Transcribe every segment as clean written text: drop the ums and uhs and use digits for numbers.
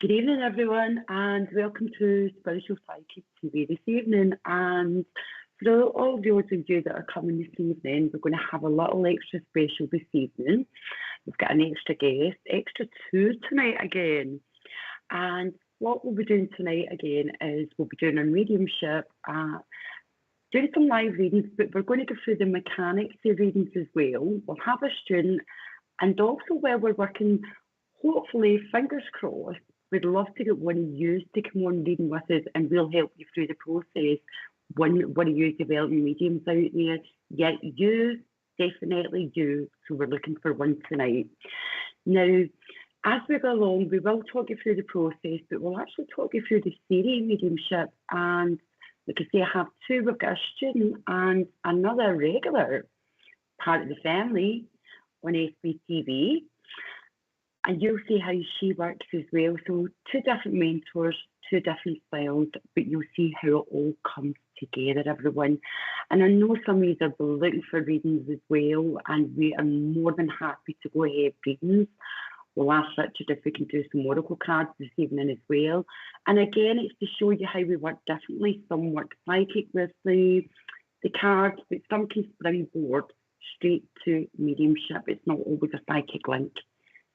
Good evening, everyone, and welcome to Spiritual Psychic TV this evening. And for all those of you that are coming this evening, we're going to have a little extra special this evening. We've got an extra guest, extra two tonight again. And what we'll be doing tonight again is we'll be doing a mediumship, doing some live readings, but we're going to go through the mechanics of readings as well. We'll have a student, and also while we're working, hopefully, fingers crossed, we'd love to get one of you to come on reading with us, and we'll help you through the process. One of you developing mediums out there, yeah, you, definitely you. So we're looking for one tonight. Now, as we go along, we will talk you through the process, but we'll actually talk you through the theory of mediumship. And like I say, I have two. We've got a student and another regular part of the family on SBTV. And you'll see how she works as well. So two different mentors, two different styles, but you'll see how it all comes together, everyone. And I know some of you are looking for readings as well, and we are more than happy to go ahead readings. We'll ask Richard if we can do some oracle cards this evening as well. And again, it's to show you how we work differently. Some work psychic with the cards, but some can springboard straight to mediumship. It's not always a psychic link.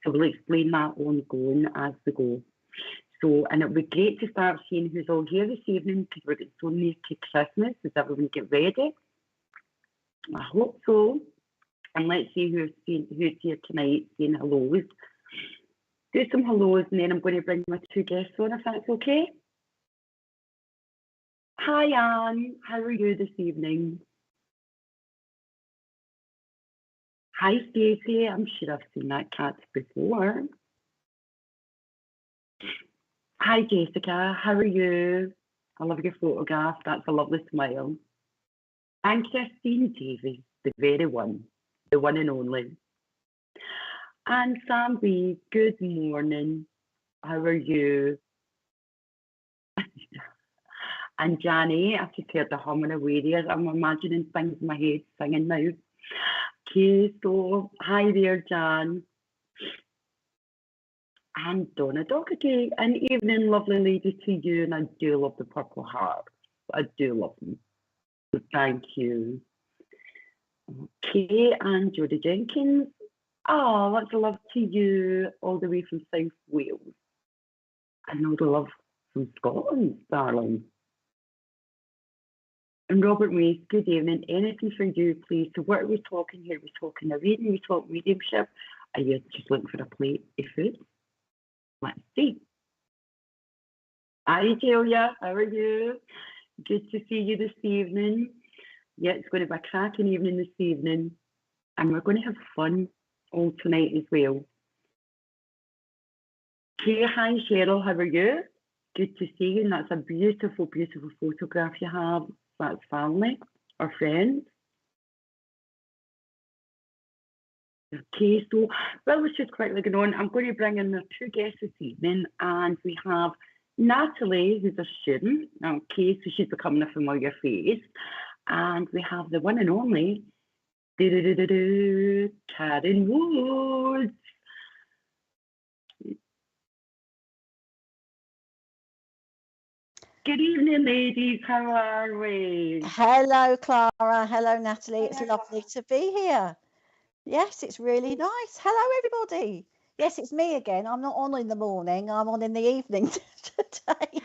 So we'll explain that ongoing as we go. So, and it'll be great to start seeing who's all here this evening because we're getting so near to Christmas. Does everyone get ready? I hope so. And let's see who's here tonight saying hellos. Do some hellos, and then I'm going to bring my two guests on if that's okay. Hi, Anne. How are you this evening? Hi, Stacey. I'm sure I've seen that cat before. Hi, Jessica. How are you? I love your photograph. That's a lovely smile. And Christine Davies, the very one, the one and only. And Sam B, good morning. How are you? And Janny, I've just heard the humming away there. I'm imagining things in my head singing now. Okay, so hi there, Jan. And Donna Doherty. An evening, lovely lady, to you. And I do love the purple heart. I do love them. So thank you. Okay, and Jodie Jenkins. Oh, lots of love to you, all the way from South Wales. And all the love from Scotland, darling. And Robert Mace, good evening. Anything for you, please? So what are we talking here? We're talking a reading, we talk mediumship. Are you just looking for a plate of food? Let's see. Hi, Julia. How are you? Good to see you this evening. Yeah, it's going to be a cracking evening this evening. And we're going to have fun all tonight as well. Okay, hi, Cheryl. How are you? Good to see you. And that's a beautiful, beautiful photograph you have. That's family or friends. Okay, so well, let's just quickly go on. I'm going to bring in the two guests this evening, and we have Natalie, who's a student. Okay, so she's becoming a familiar face, and we have the one and only Karen Woods. Good evening, ladies. How are we? Hello, Clara. Hello, Natalie. It's lovely to be here. Yes, it's really nice. Hello, everybody. Yes, it's me again. I'm not on in the morning. I'm on in the evening today.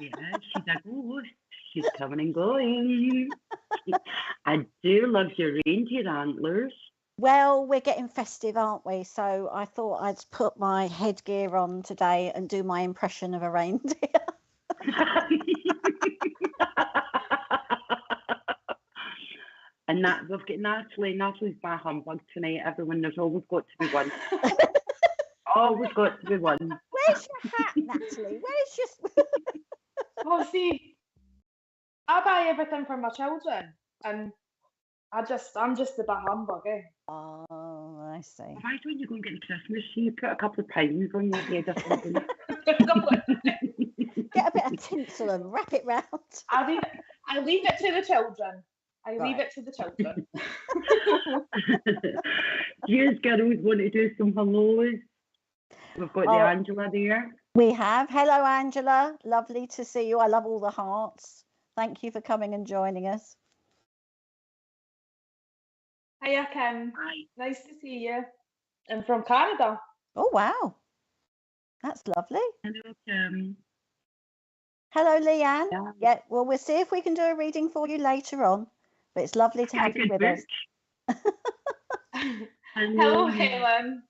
Yeah, she's a ghost. She's coming and going. I do love your reindeer antlers. Well, we're getting festive, aren't we? So I thought I'd put my headgear on today and do my impression of a reindeer. And that we've got Natalie. Natalie's by humbug tonight. Everyone, there's always got to be one. Always got to be one. Where's your hat, Natalie? Where's your? Well, see, I buy everything for my children, and I'm just a bit humbug, eh? Oh, I see. Why don't you go and get the Christmas tree? Put a couple of pounds on your head or something. Get a bit of tinsel and wrap it round. I leave it to the children. Leave it to the children. You girls want to do some hellos? We've got the Angela there. We have. Hello, Angela. Lovely to see you. I love all the hearts. Thank you for coming and joining us. Hiya, Kim. Hi. Nice to see you. I'm from Canada. Oh, wow. That's lovely. Hello, Kim. Hello, Leanne. Yeah. Yeah, well, we'll see if we can do a reading for you later on. But it's lovely to have you Good with book. us. Hello, Helen.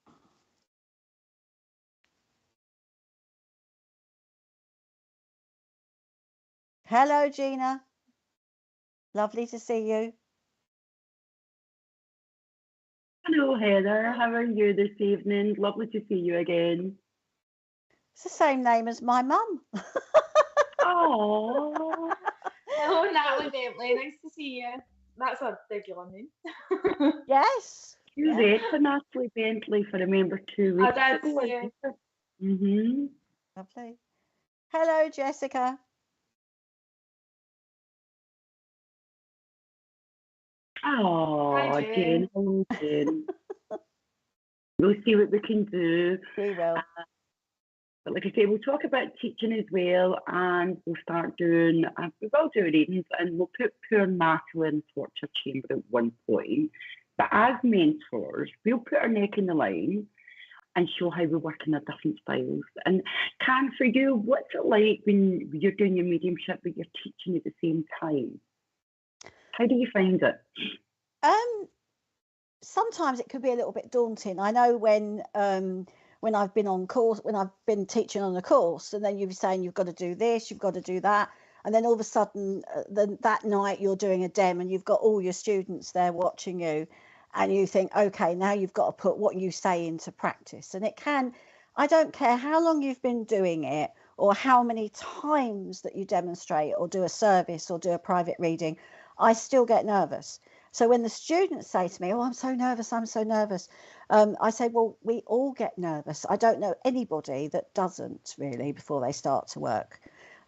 Hello, Gina. Lovely to see you. Hello, Heather. How are you this evening? Lovely to see you again. It's the same name as my mum. Oh, Hello, Natalie Bentley. Nice to see you. That's a regular name. Yes. you Yeah. read for Natalie Bentley for Remember 2 weeks I did, ago. yeah. Mm-hmm. Lovely. Hello, Jessica. Oh, Hi, Jane. Jane. Hello, Jane. We'll see what we can do. We will. But like I say, we'll talk about teaching as well, and we'll start doing, we will do readings, and we'll put poor Natalie in torture chamber at one point. But as mentors, we'll put our neck in the line and show how we work in our different styles. And Can, for you, what's it like when you're doing your mediumship but you're teaching at the same time? How do you find it? Sometimes it could be a little bit daunting. I know when I've been on course, when I've been teaching on a course, and then you're saying you've got to do this, you've got to do that, and then all of a sudden, that night you're doing a dem, and you've got all your students there watching you, and you think, okay, now you've got to put what you say into practice. And it can, I don't care how long you've been doing it or how many times that you demonstrate or do a service or do a private reading, I still get nervous. So when the students say to me, oh, I'm so nervous, I say, well, we all get nervous. I don't know anybody that doesn't really before they start to work.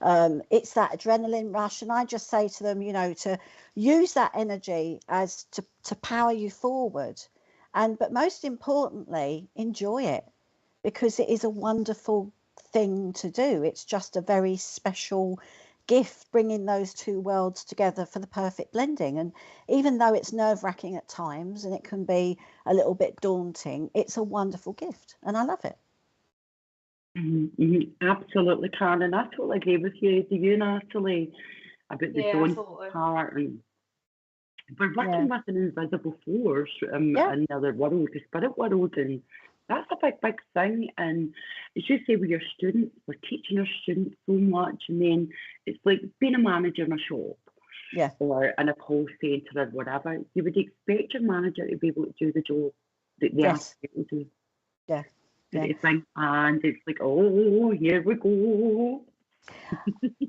It's that adrenaline rush. And I just say to them, to use that energy as to power you forward. But most importantly, enjoy it, because it is a wonderful thing to do. It's just a very special gift, bringing those two worlds together for the perfect blending. And even though it's nerve-wracking at times and it can be a little bit daunting, it's a wonderful gift and I love it. Absolutely, Karen, and I totally agree with you. Do you, Natalie, about the Yeah, dawn absolutely. part? And we're working with an invisible force in the other world, the spirit world, and that's a big thing. And as you say, with your students, we're teaching our students so much, and then it's like being a manager in a shop, or in a call centre or whatever. You would expect your manager to be able to do the job that they ask you to do. Yeah. And it's like, oh, here we go.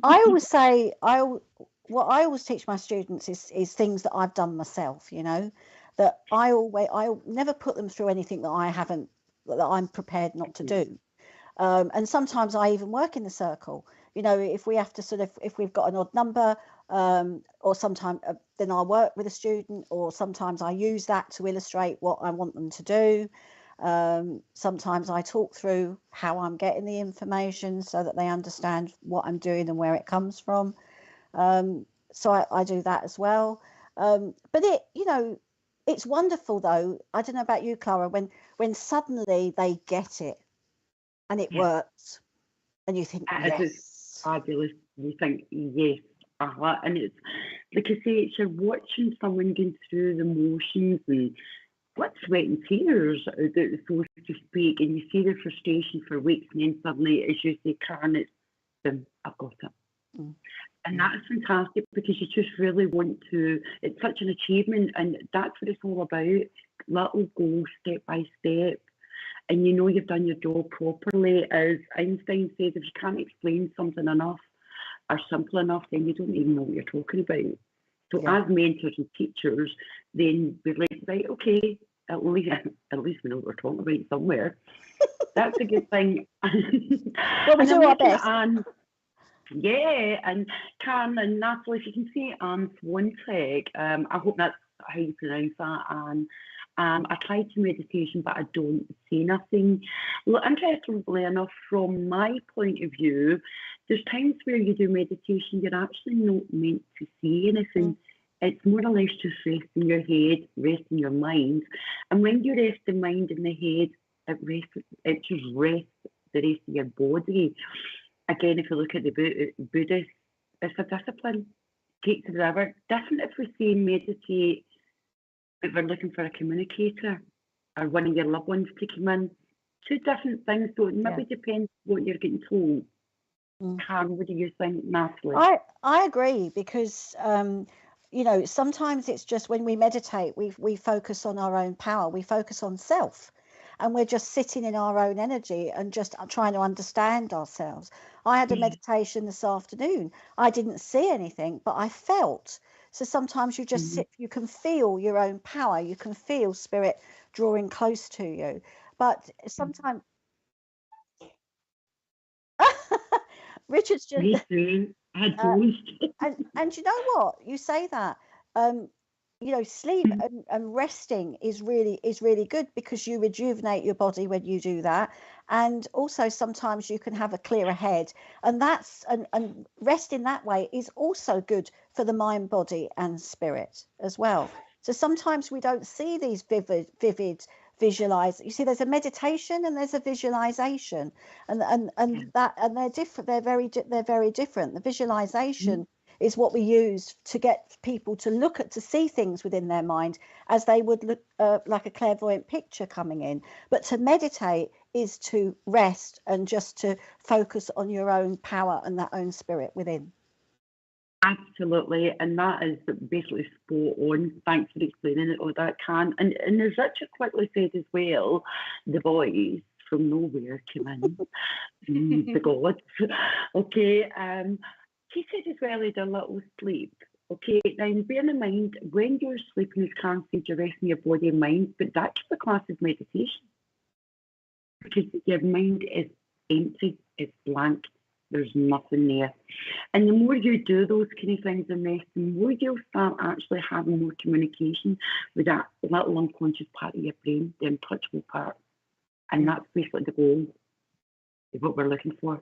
I always say, what I always teach my students is things that I've done myself, that I never put them through anything that I'm prepared not to do. And sometimes I even work in the circle, if we have to if we've got an odd number, or sometimes then I'll work with a student, or sometimes I use that to illustrate what I want them to do. Sometimes I talk through how I'm getting the information so that they understand what I'm doing and where it comes from. So I do that as well. But it's wonderful though. I don't know about you, Clara, when suddenly they get it and it works and you think, yes. It's fabulous. You think, yes. And it's, like I say, it's you're watching someone going through the motions and blood, sweat and tears, so to speak, and you see the frustration for weeks, and then suddenly, as you say, Karen, it's boom, I've got it. And that's fantastic, because you just really want to, it's such an achievement, and that's what it's all about. Little goals, step by step, and you've done your job properly. As Einstein says, if you can't explain something enough or simple enough, then you don't even know what you're talking about. So as mentors and teachers, then we're like, right, okay, at least we know what we're talking about somewhere. That's a good thing. Well, we do our best. And Karen and Natalie, if you can see Anne Swantek, I hope that's how you pronounce that, Anne. I try to meditation, but I don't say nothing. Well, interestingly enough, from my point of view, there's times where you do meditation, you're actually not meant to say anything. It's more or less just resting your head, resting your mind. And when you rest the mind and the head, it just rests the rest of your body. Again, if you look at the Buddhist, it's a discipline. It takes forever. Different if we say meditate, if we're looking for a communicator or one of your loved ones to come in. Two different things, so it maybe depends what you're getting told. Karen, what do you think, Natalie? I agree, because you know, sometimes it's just when we meditate, we focus on our own power, we focus on self, and we're just sitting in our own energy and just trying to understand ourselves. I had a meditation this afternoon. I didn't see anything, but I felt. So sometimes you just sit, you can feel your own power, you can feel spirit drawing close to you. But sometimes Richard's just Me too. I don't. and you know what? You say that. You know, sleep and resting is really good, because you rejuvenate your body when you do that. And also sometimes you can have a clearer head, and that's and resting that way is also good for the mind, body and spirit as well. So sometimes we don't see these vivid visualize. You see, there's a meditation and there's a visualization, and that, and they're different. They're very different. The visualization is what we use to get people to look at, to see things within their mind as they would look like a clairvoyant picture coming in. But to meditate is to rest and just to focus on your own power and that own spirit within. Absolutely, and that is basically spot on. Thanks for explaining it all that, Can. And as Richard quickly said as well, the boys from nowhere came in, the gods. Okay, he said as well he had a little sleep. Okay, now bear in mind, when you're sleeping, as Karen said, you're resting your body and mind, but that's the class of meditation, because your mind is empty, it's blank. There's nothing there. And the more you do those kind of things and rest, the more you'll start actually having more communication with that little unconscious part of your brain, the untouchable part. And that's basically the goal of what we're looking for.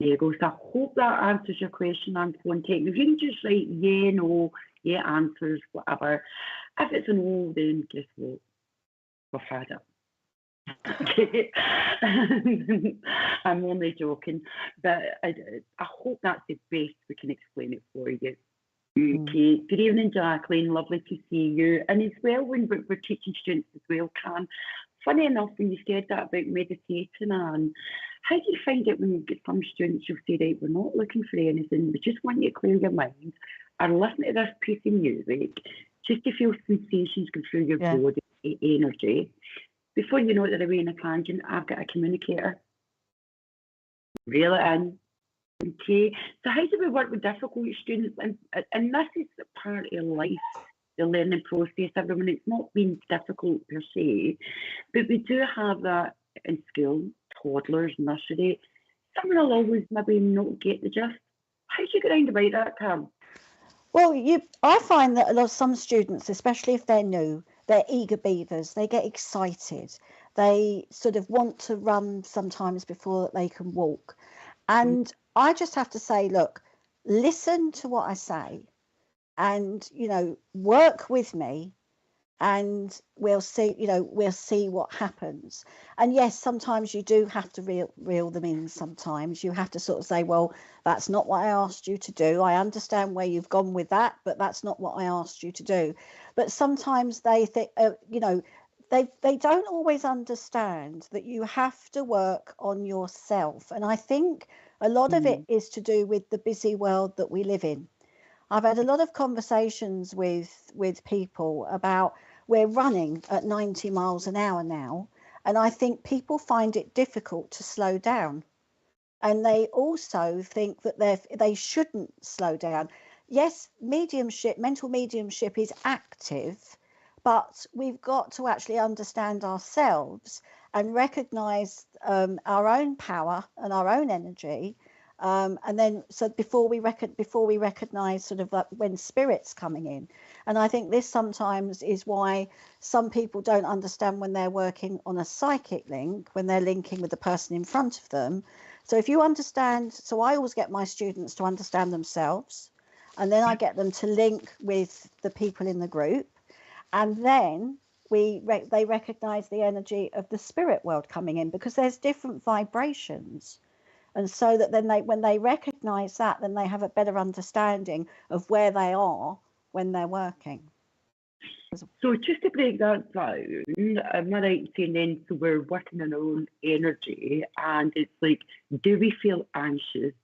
There you go. So I hope that answers your question, Antoine. If you can just write yeah, no, yeah, answers, whatever. If it's a no, then guess what? We've had it. Okay. I'm only joking, but I hope that's the best we can explain it for you. Okay. Good evening, Jacqueline. Lovely to see you. And as well, when we're teaching students as well, Can, funny enough, when you said that about meditating, and how do you find it when you get some students who say, right, we're not looking for anything, we just want you to clear your mind, or listen to this piece of music, just to feel sensations go through your body, energy. Before you know it, they're away in a tangent. I've got a communicator. Reel it in. Okay. So how do we work with difficult students? And this is part of life, the learning process. Everyone, it's not been difficult per se, but we do have that in school, toddlers, nursery. Someone will always maybe not get the gist. How do you get around about that, Cam? Well, I find that some students, especially if they're new, they're eager beavers. They get excited. They sort of want to run sometimes before they can walk. And I just have to say, look, listen to what I say and, you know, work with me, and we'll see what happens. And yes, sometimes you do have to reel them in. Sometimes you have to sort of say, well, that's not what I asked you to do. I understand where you've gone with that, but that's not what I asked you to do. But sometimes they think, you know, they don't always understand that you have to work on yourself. And I think a lot of it is to do with the busy world that we live in. I've had a lot of conversations with people about, we're running at 90 miles an hour now, and I think people find it difficult to slow down. And they also think that they shouldn't slow down. Yes, mental mediumship is active, but we've got to actually understand ourselves and recognize our own power and our own energy, And then, so before we recognize sort of like when spirit's coming in. And I think this sometimes is why some people don't understand when they're working on a psychic link, when they're linking with the person in front of them. So if you understand, so I always get my students to understand themselves, and then I get them to link with the people in the group, and then they recognize the energy of the spirit world coming in, because there's different vibrations. And so that then when they recognize that, then they have a better understanding of where they are when they're working. So just to break that down, am I right in saying then, so we're working on our own energy, and it's like, do we feel anxious,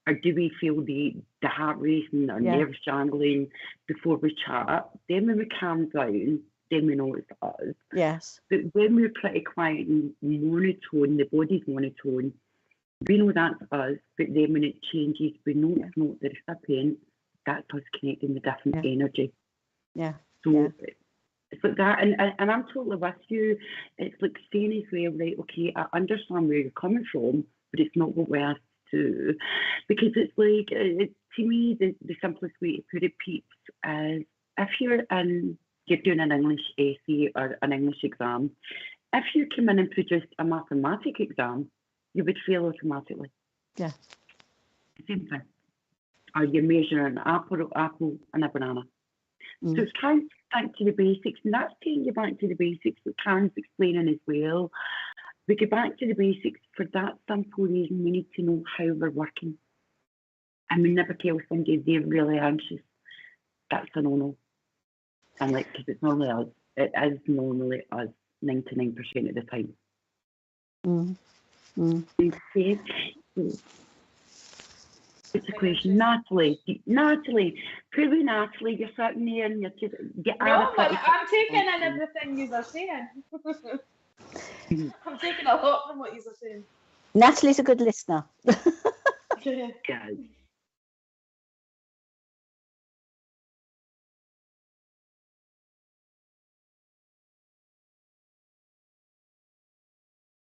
or do we feel the heart racing or nerves jangling before we chat? Then when we calm down, then we know it's us. Yes. But when we're pretty quiet and monotone, the body's monotone, we know that's us. But then when it changes, we know it's not the recipient. That's us connecting with different energy. Yeah. So it's like that, and I'm totally with you. It's like saying as well, right, okay, I understand where you're coming from, but it's not what we're asked to do. Because it's like, to me, the simplest way to put it, peeps, is if you're doing an English essay or an English exam, if you come in and produced a mathematics exam, you would fail automatically. Yeah. Same thing. Or you're measuring an apple and a banana. So it's kind of back to the basics, and that's taking you back to the basics that Karen's explaining as well. We go back to the basics for that simple reason: we need to know how we're working. And we never tell somebody they're really anxious. That's a no-no. And like, because it's normally us. It is normally us 99% of the time. Okay. It's a question. Natalie, probably Natalie, you're sitting there and you're just... I'm taking in everything you are saying. I'm taking a lot from what you are saying. Natalie's a good listener. Yeah.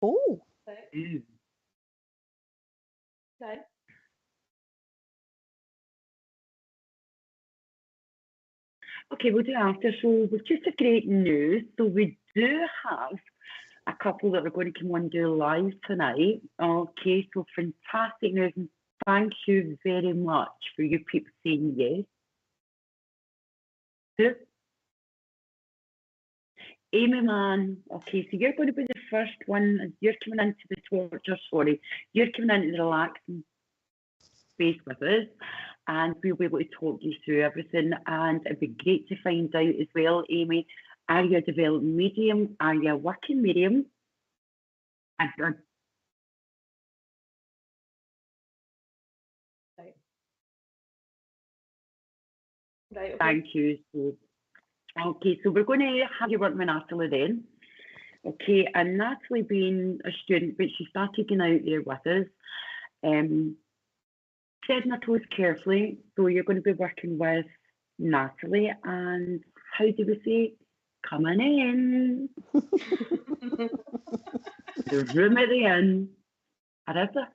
Oh. Okay. Okay. Okay, we'll do after. So we've just a great news. So we do have a couple that are going to come on do live tonight. Okay, so fantastic news. And thank you very much for you people saying yes. Good. Amy Mann, okay, so you're going to be the first one. You're coming into the torture, you're coming into the relaxing space with us, and we'll be able to talk you through everything. And it'd be great to find out as well, Amy, are you a developing medium? Are you a working medium? Right. Right, okay. Thank you. Okay, so we're going to have you work with Natalie then. Okay, and Natalie being a student, but she started getting out there with us. Treading her toes carefully. So you're going to be working with Natalie, and how do we say? Coming in. The room at the end. What is it?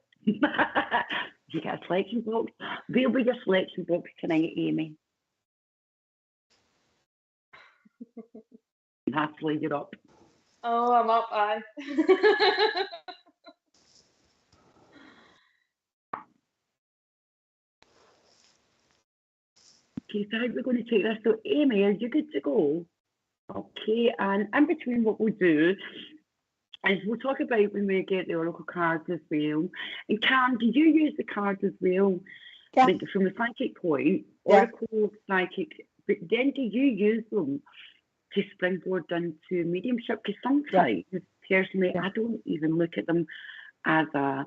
You got a selection box? We'll be your selection box tonight, Amy. Natalie, you're up. Oh, I'm up, aye. Okay, so how are we going to take this? So, Amy, are you good to go? Okay, and in between what we'll do is we'll talk about when we get the oracle cards as well. And Karen, do you use the cards as well? Yeah. Like from the psychic point, oracle, psychic, but then do you use them to springboard into mediumship? Because sometimes, personally, I don't even look at them as a,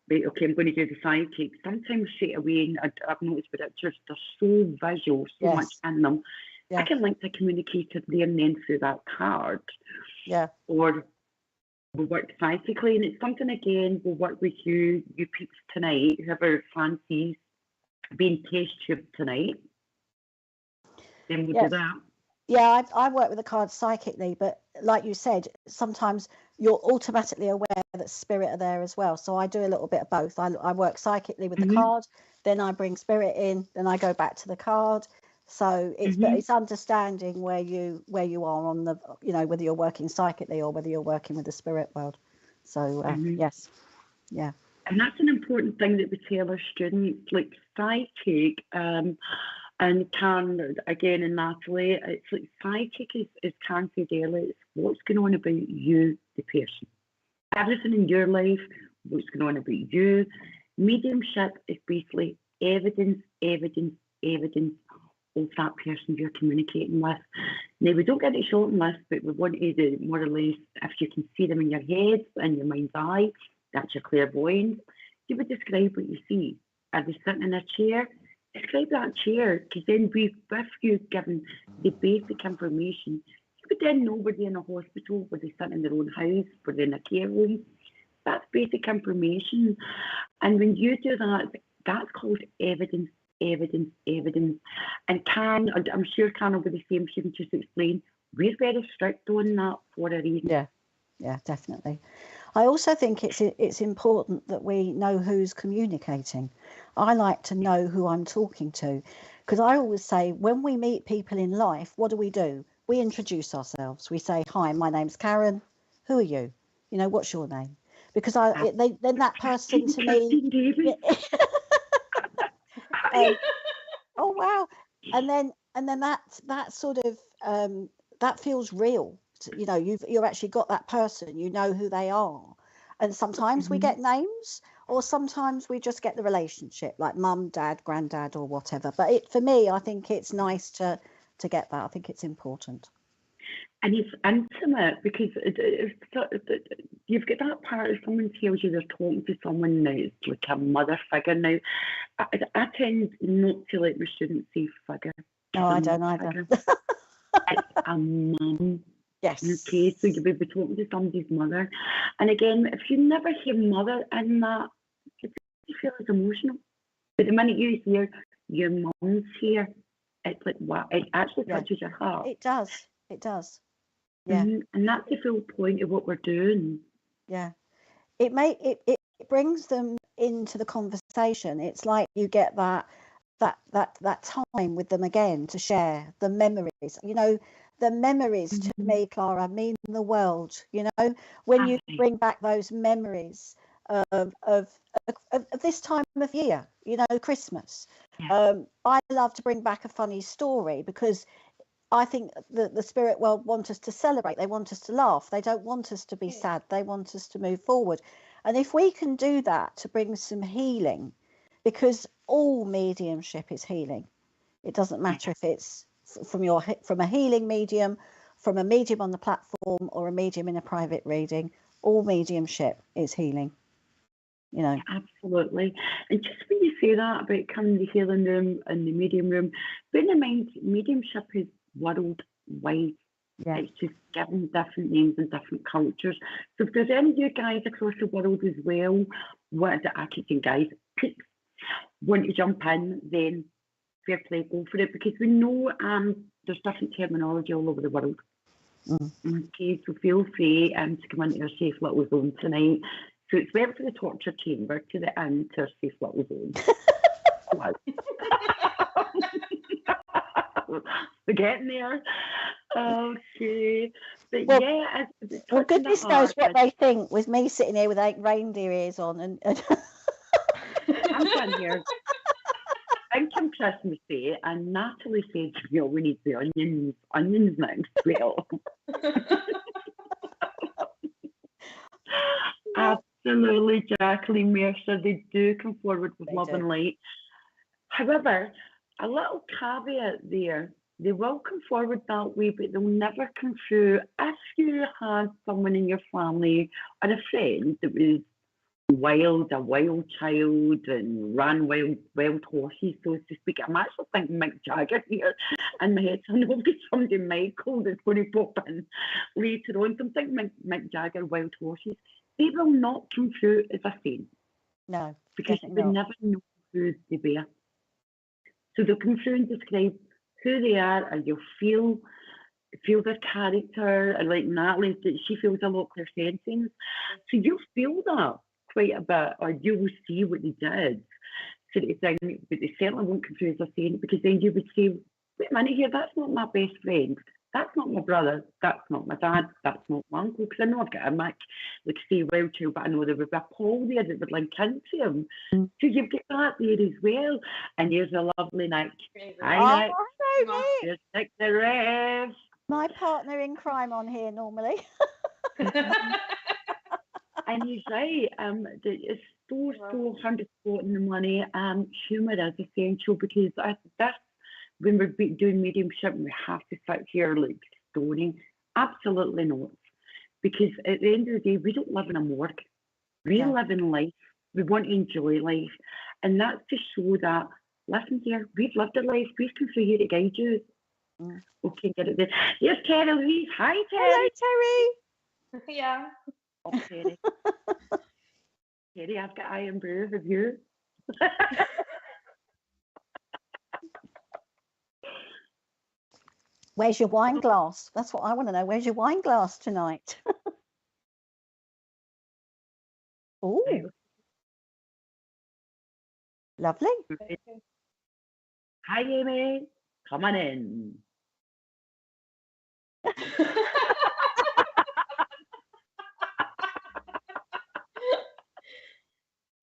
right, okay, I'm going to do the psychic. Sometimes straight away, and I've noticed with pictures, they're so visual, so much in them. I can link the communicator there and then through that card. Yeah. Or we'll work psychically, and it's something, again, we'll work with you peeps tonight, whoever fancies being test tube tonight. Then we'll do that. Yeah, I work with the cards psychically, but like you said, sometimes you're automatically aware that spirit are there as well. So I do a little bit of both. I work psychically with the card, then I bring spirit in, then I go back to the card. So it's understanding where you are on the, whether you're working psychically or whether you're working with the spirit world. So yes, yeah. And that's an important thing that we tell our students, like psychic, and Karen, again, and Natalie, it's like psychic is Karen said earlier, it's what's going on about you, the person. Everything in your life, what's going on about you. Mediumship is basically evidence of that person you're communicating with. Now, we don't get it short and list, but we want you to more or less, if you can see them in your head, in your mind's eye, that's your clairvoyance. You would describe what you see. Are they sitting in a chair? Describe that chair, because then with you given the basic information, you would then know were they in a hospital, were they sitting in their own house, were they in a care room. That's basic information. And when you do that, that's called evidence. And I'm sure Karen will be the same, she can just explain, we're very strict on that for a reason. Yeah, definitely. I also think it's important that we know who's communicating. I like to know who I'm talking to, because I always say when we meet people in life, what do? We introduce ourselves. We say, hi, my name's Karen. Who are you? What's your name? Because then that person to me. Oh wow! And then that sort of that feels real. You've actually got that person. You know who they are. And sometimes we get names, or sometimes we just get the relationship, like mum, dad, granddad, or whatever. But for me, I think it's nice to get that. I think it's important. And it's intimate, because you've got that part of someone tells you they're talking to someone now, it's like a mother figure. Now, I tend not to let my students say figure. No, I don't either. It's a mum. Yes. Okay, so you will be talking to somebody's mother. And again, if you never hear mother in that, you feel it's emotional. But the minute you hear your mum's here, it's like, wow, it actually touches your heart. It does. Yeah. And that's the full point of what we're doing. Yeah. It brings them into the conversation. It's like you get that time with them again to share the memories. The memories to me, Clara, mean the world. When you bring back those memories of this time of year, Christmas. Yeah. I love to bring back a funny story, because I think the spirit world want us to celebrate. They want us to laugh. They don't want us to be sad. They want us to move forward. And if we can do that to bring some healing, because all mediumship is healing. It doesn't matter if it's from a healing medium, from a medium on the platform, or a medium in a private reading. All mediumship is healing. Absolutely. And just when you say that about coming to the healing room and the medium room, bear in mind, mediumship is worldwide. Yeah. It's just given different names and different cultures. So if there's any of you guys across the world as well, I keep saying guys, want to jump in, then fair play, go for it, because we know there's different terminology all over the world. Okay, so feel free to come into our safe little zone tonight. So it's went from the torture chamber to the inn to our safe little zone. We're getting there. Okay. But goodness knows what they think with me sitting here with 8 reindeer ears on and I'm sitting here thinking Christmas Day, and Natalie said to me, we need the onions next. Well. Absolutely, Jacqueline Mercer, they do come forward with love and light. However, a little caveat there, they will come forward that way, but they'll never come through if you had someone in your family or a friend that was a wild child, and ran wild horses, so to speak. I'm actually thinking Mick Jagger here in my head. So I know there's somebody Michael that's going to pop in later on. So I'm thinking Mick Jagger, wild horses. They will not come through as a saint. No, because you will never know who they were. So they'll come through and describe who they are, and you'll feel feels a character, and like Natalie, that she feels a lot clear sentence. So you'll feel that quite a bit, or you will see what they did. Sort of thing, but they certainly won't confuse us saying, because then you would say, wait a minute here, that's not my best friend, that's not my brother, that's not my dad, that's not my uncle, because I know I've got a Mick, like say well child, but I know there would be a Paul there that would link into him. So you've got that there as well. And here's a lovely Nick. Hi Nick. Hello, Nick. Here's Nick the Rev. My partner in crime on here normally. And he's right. It's so 100% in the money. Humour is essential, because that's when we're doing mediumship, we have to sit here like stoning. Absolutely not. Because at the end of the day, we don't live in a morgue. We live in life. We want to enjoy life. And that's to show that, listen here, we've lived a life. We've come through here to guide you. Okay, get it there. Here's Terry Louise. Hi, Terry. Hello, Terry. Yeah. Oh, Terry. Terry, I've got iron brew. Have you? Where's your wine glass? That's what I want to know. Where's your wine glass tonight? Oh, lovely. Hi, Amy. Come on in.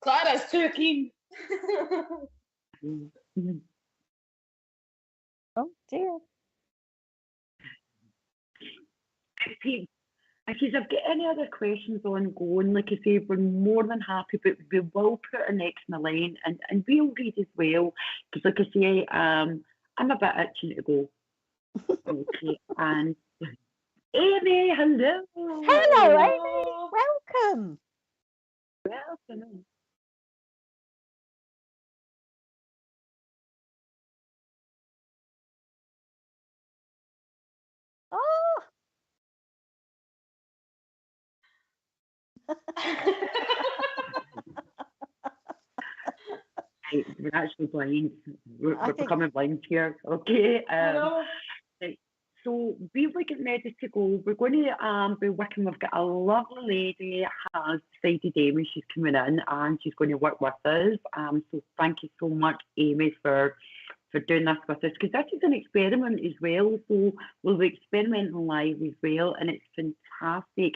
Clara's too keen. Oh dear. If you have got any other questions ongoing, like I say, we're more than happy, but we will put our next in the line, and we'll read as well, because like I say, I'm a bit itching to go. Okay, and Amy, hello. Hello, Amy. Welcome. Welcome. Oh. We're actually blind. We're becoming blind here. Okay. Right. So we were getting ready to go. We're going to be working. We've got a lovely lady has decided, Amy. She's coming in and she's going to work with us. So thank you so much, Amy, for doing this with us, because this is an experiment as well. So we'll be experimenting live as well, and it's fantastic.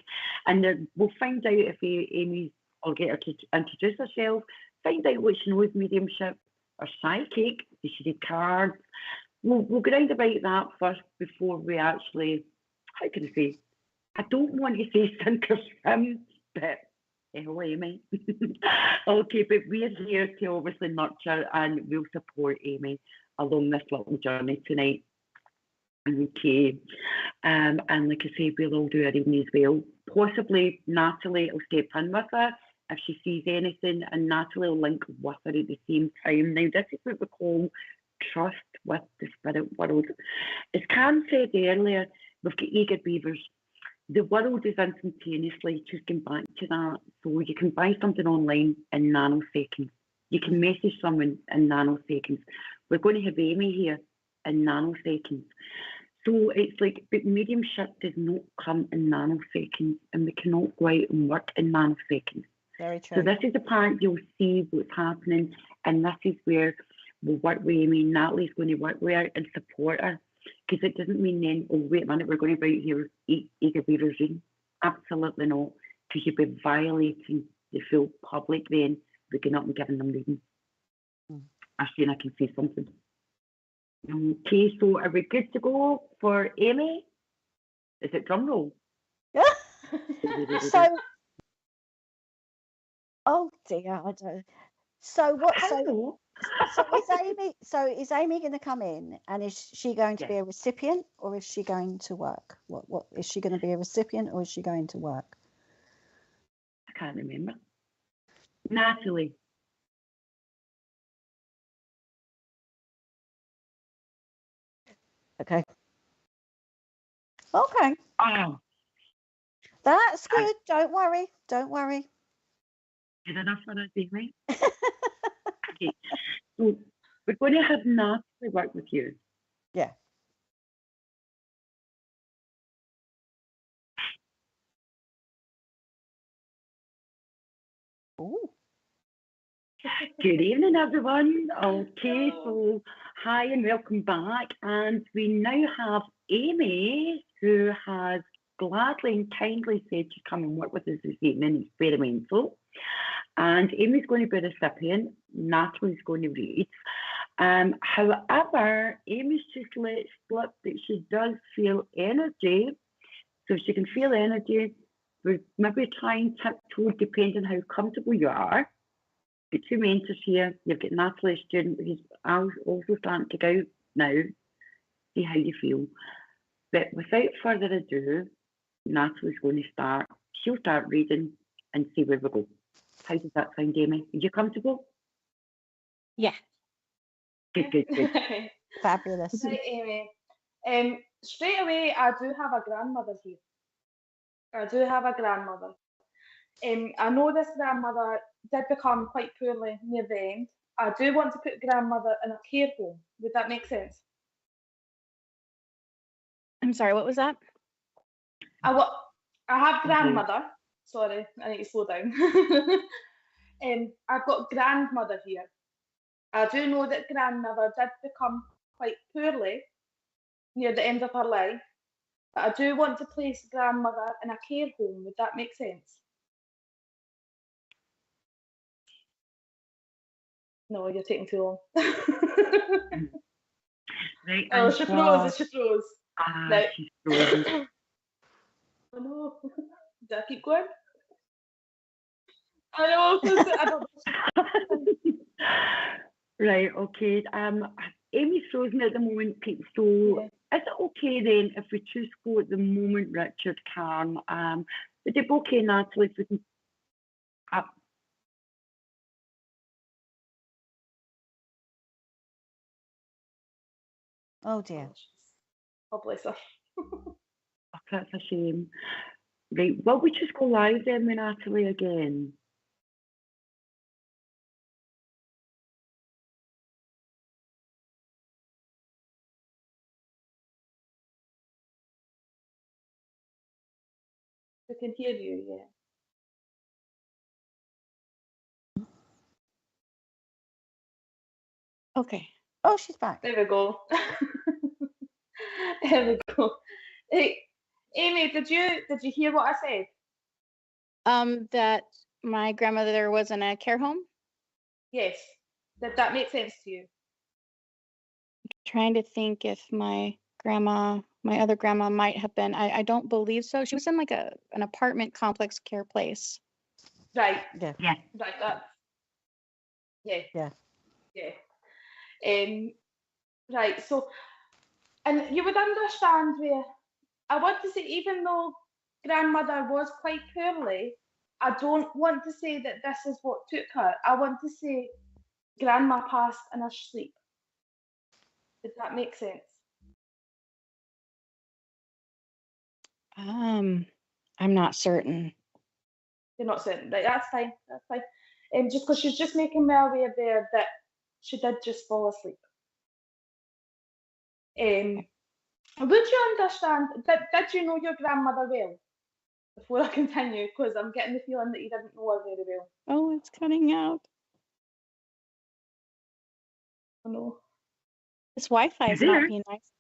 And we'll find out if Amy's, I'll get her to introduce herself, find out what she knows, mediumship or psychic, does she read cards. We'll go round about that first before we actually, how can I say, I don't want to say sink or swim, but hello, Amy. Okay, but we're here to obviously nurture, and we'll support Amy along this little journey tonight. Okay, and like I say, we'll all do our reading as well. Possibly Natalie will step in with her if she sees anything, and Natalie will link with her at the same time. Now, this is what we call trust with the spirit world. As Karen said earlier, we've got eager beavers. The world is instantaneously just going back to that. So you can buy something online in nanoseconds. You can message someone in nanoseconds. We're going to have Amy here in nanoseconds. So it's like, but mediumship does not come in nanoseconds, and we cannot go out and work in nanoseconds. Very true. So this is the part you'll see what's happening, and this is where we'll work with Amy. Natalie's going to work with her and support her, because it doesn't mean then, oh, wait a minute, we're going to be out here eager beavers reading. Absolutely not, because you'd be violating the full public then, looking up and giving them reading. Actually, I can say something. Okay, so are we good to go for Amy? Is it drum roll? So, oh dear, I don't. So what? So is Amy going to come in, and is she going to be a recipient, or is she going to work? What is she going to be a recipient, or is she going to work? I can't remember. Natalie. Okay. Okay. Oh. That's good. Don't worry. Don't worry. Good enough for that, Amy? Okay. So we're going to have Natalie work with you. Yeah. Good evening, everyone. Okay, so hi and welcome back. And we now have Amy, who has gladly and kindly said to come and work with us this evening, experimental. And Amy's going to be the recipient, Natalie's going to read. However, Amy's just let slip that she does feel energy. So if she can feel energy, we're maybe trying tiptoe, depending how comfortable you are. Got two mentors here. You've got Natalie, student, who's also starting to go now. See how you feel. But without further ado, Natalie's going to start. She'll start reading and see where we go. How does that sound, Amy? Are you comfortable? Yeah. Good. Fabulous. Right, Amy. Straight away, I do have a grandmother here. I know this grandmother did become quite poorly near the end. I do want to put grandmother in a care home. Would that make sense? I'm sorry, what was that? I have grandmother. Sorry, I need to slow down. I've got grandmother here. I do know that grandmother did become quite poorly near the end of her life, but I do want to place grandmother in a care home. Would that make sense? No, you're taking too long. Right, Oh, she froze. No. She's frozen. Oh no. Did I keep going? I know. I don't know. Right, okay. Amy's frozen at the moment, Pete. So Yeah. is it okay then if we choose to go at the moment, Richard, Karen? Is it okay, Natalie, if we can Oh dear. Oh, bless her. Oh, that's a shame. Right, well, we just go live then with Natalie again. We can hear you, yeah. Okay. Oh, she's back. There we go. There we go. Hey, Amy, did you hear what I said? That my grandmother was in a care home. Yes. Did that make sense to you? Trying to think if my other grandma might have been. I don't believe so. She was in like an apartment complex care place. Right. Yeah. Right. That's yeah. Yeah. Yeah. Right. So, and you would understand where I want to say, even though grandmother was quite poorly, I don't want to say that this is what took her. I want to say grandma passed in her sleep. Does that make sense? I'm not certain. You're not certain, right? That's fine. Just because she's just making me aware there that she did just fall asleep. Would you understand? Did you know your grandmother well? Before I continue, because I'm getting the feeling that you didn't know her very well. Oh, it's cutting out. I know. This Wi-Fi is not being nice.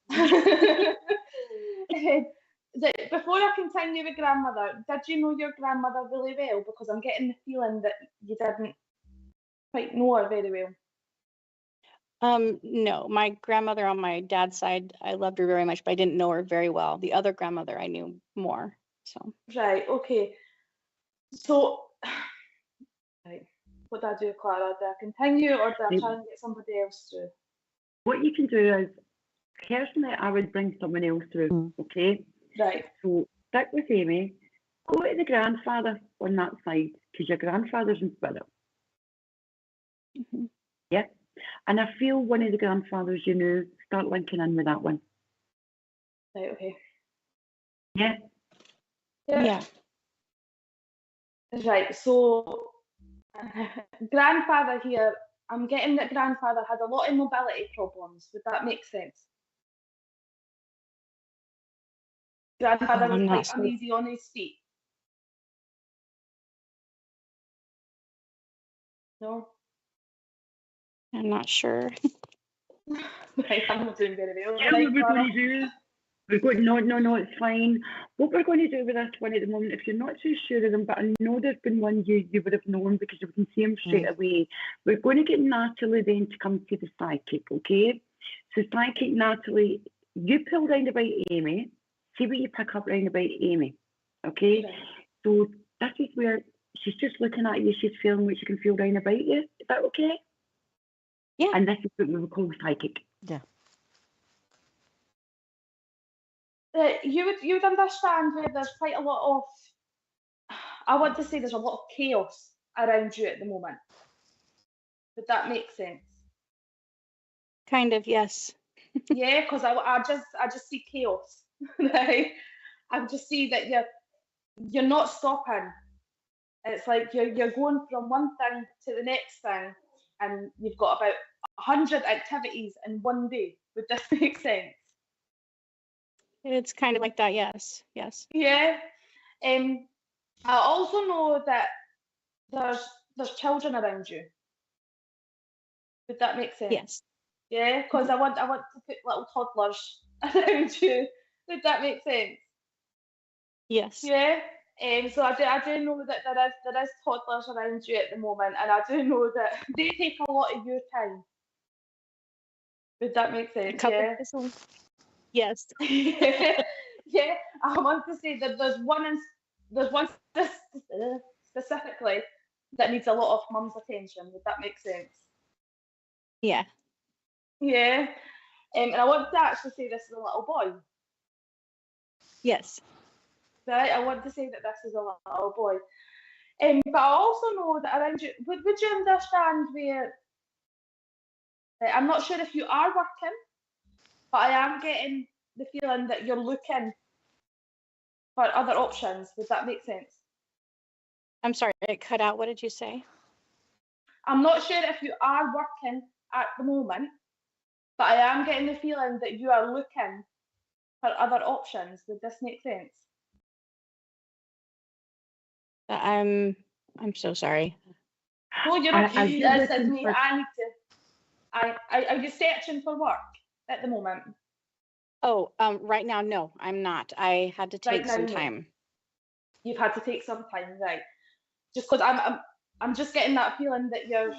Before I continue with grandmother, did you know your grandmother really well? Because I'm getting the feeling that you didn't quite know her very well. No, my grandmother on my dad's side, I loved her very much, but I didn't know her very well. The other grandmother I knew more. So Right, okay. So, right, what do I do, Clara? Do I continue or do I try and get somebody else through? What you can do is, personally, I would bring someone else through, okay? Right. So stick with Amy. Go to the grandfather on that side, because your grandfather's in spirit. Mhm. Yeah. And I feel one of the grandfathers, start linking in with that one. Right, okay. Yeah. Yeah. Right, so grandfather here, I'm getting that grandfather had a lot of mobility problems. Would that make sense? Grandfather was I'm quite not certain. uneasy on his feet. No? I'm not sure. Right, I'm not doing very well. Yeah, Right, what we're Clara? going to do, no, it's fine. What we're going to do with this one at the moment, if you're not too sure of them, but I know there's been one you would have known because you can see them straight away. We're going to get Natalie then to come to the psychic, okay? So psychic Natalie, you pull round about Amy, see what you pick up round about Amy, okay? Right. So this is where she's just looking at you, she's feeling what she can feel round about you. Is that okay? Yeah. And this is what we would call psychic. Yeah. You would understand where there's quite a lot of, I want to say there's a lot of chaos around you at the moment. Would that make sense? Kind of, yes. Yeah, because I just see chaos. Right? I just see that you're not stopping. It's like you're going from one thing to the next thing, and you've got about 100 activities in one day. Would this make sense? It's kind of like that, yes. Yes. Yeah. I also know that there's children around you. Would that make sense? Yes. Yeah, because I want to put little toddlers around you. Would that make sense? Yes. Yeah. So I do know that there is toddlers around you at the moment, and I do know that they take a lot of your time. Would that make sense? Yeah. Yes. Yeah. I want to say that there's one specifically that needs a lot of mum's attention. Would that make sense? Yeah. Yeah. And I want to actually say this is a little boy. Yes. Right? I want to say that this is a little boy. But I also know that around you, would you understand where, I'm not sure if you are working, but I am getting the feeling that you're looking for other options. Would that make sense? I'm sorry, it cut out. What did you say? I'm not sure if you are working at the moment, but I am getting the feeling that you are looking for other options. Would this make sense? I'm so sorry. No, you're I- okay. I do It's listen me. for- I need to. Are you searching for work at the moment? Oh, right now, no, I'm not. I had to Right take now, some no. time. You've had to take some time, right? Just because I'm just getting that feeling that you're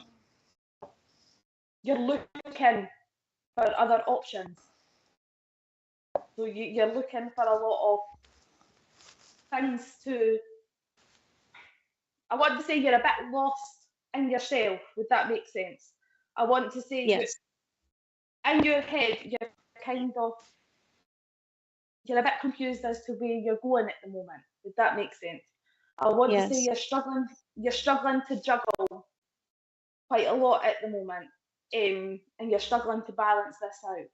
looking for other options. So you're looking for a lot of things to. I want to say you're a bit lost in yourself. Would that make sense? I want to say Yes. in your head you're a bit confused as to where you're going at the moment. Would that make sense? I want to say Yes. you're struggling to juggle quite a lot at the moment, and you're struggling to balance this out.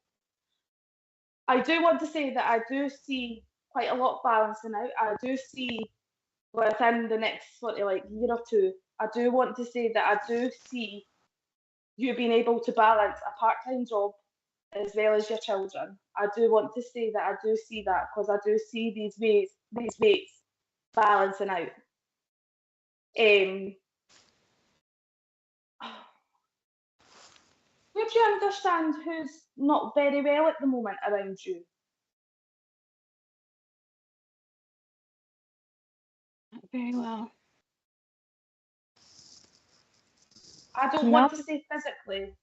I do want to say that I do see quite a lot balancing out. I do see within the next sort of like year or two, I do want to say that I do see you being able to balance a part-time job as well as your children. I do want to say that I do see that because I do see these weights balancing out. Would you understand who's not very well at the moment around you? Not very well. I don't want to say physically.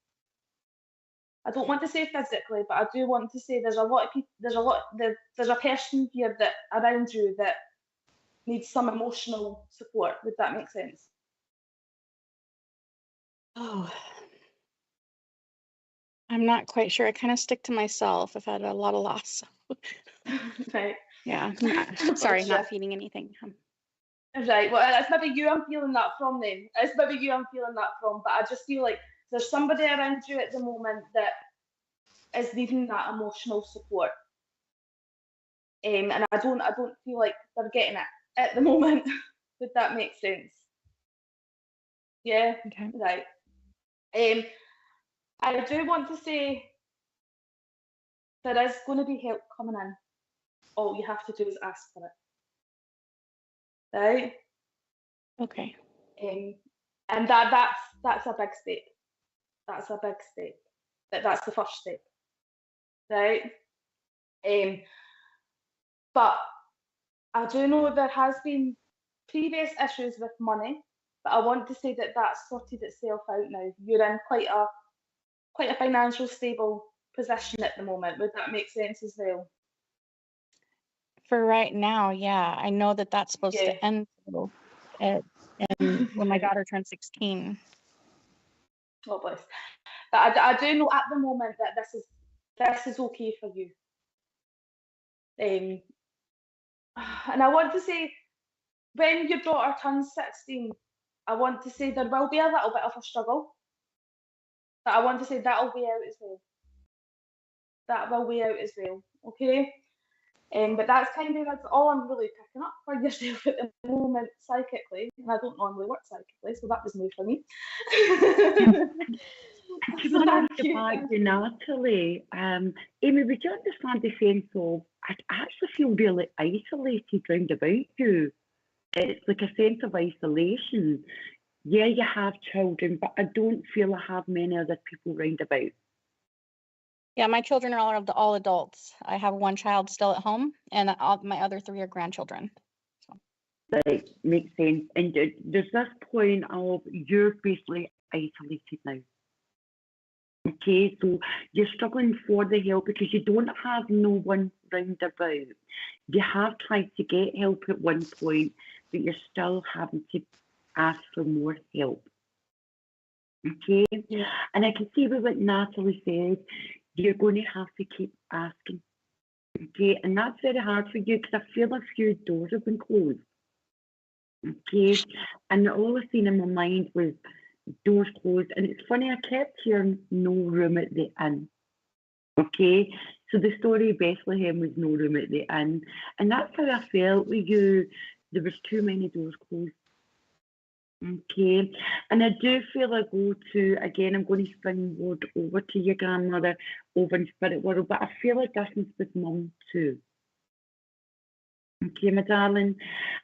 I don't want to say physically, but I do want to say there's a lot of people. There's a person here that around you that needs some emotional support. Would that make sense? Oh, I'm not quite sure. I kind of stick to myself. I've had a lot of loss. Right. Yeah. Sorry, Sure. not feeding anything. Right. Well, it's maybe you I'm feeling that from then. It's maybe you I'm feeling that from. But I just feel like there's somebody around you at the moment that is needing that emotional support. And I don't feel like they're getting it at the moment. Would that make sense? Yeah. Okay. Right. I do want to say there is going to be help coming in. All you have to do is ask for it. Right? Okay. And that's a big step. That's a big step. That's the first step, right? But I do know there has been previous issues with money, but I want to say that that's sorted itself out now. You're in quite a financial stable position at the moment. Would that make sense as well? For right now, yeah. I know that that's supposed Yeah. to end though, when my daughter turns 16. Oh bless. But I do know at the moment that this is okay for you. And I want to say, when your daughter turns 16, I want to say there will be a little bit of a struggle, but I want to say that'll be out as well. That will be out as well, okay? But that's all I'm really picking up for yourself at the moment psychically, and I don't normally work psychically, so that was new for me. To So go thank back you. to Natalie, Amy, would you understand the sense of, I actually feel really isolated round about you. It's like a sense of isolation. Yeah, you have children, but I don't feel I have many other people round about. Yeah, my children are all adults. I have one child still at home, and my other 3 are grandchildren. That makes sense. And there's this point of you're basically isolated now. Okay, so you're struggling for the help because you don't have no one round about. You have tried to get help at one point, but you're still having to ask for more help. Okay, Yeah. and I can see with what Natalie said, you're going to have to keep asking. Okay, and that's very hard for you because I feel a few doors have been closed. Okay, and all I seen in my mind was doors closed, and it's funny, I kept hearing no room at the inn. Okay, so the story of Bethlehem was no room at the inn, and that's how I felt with you. There was too many doors closed. Okay, and I do feel I go to, again, I'm going to springboard over to your grandmother over in spirit world, but I feel a difference with mum too. Okay, my darling,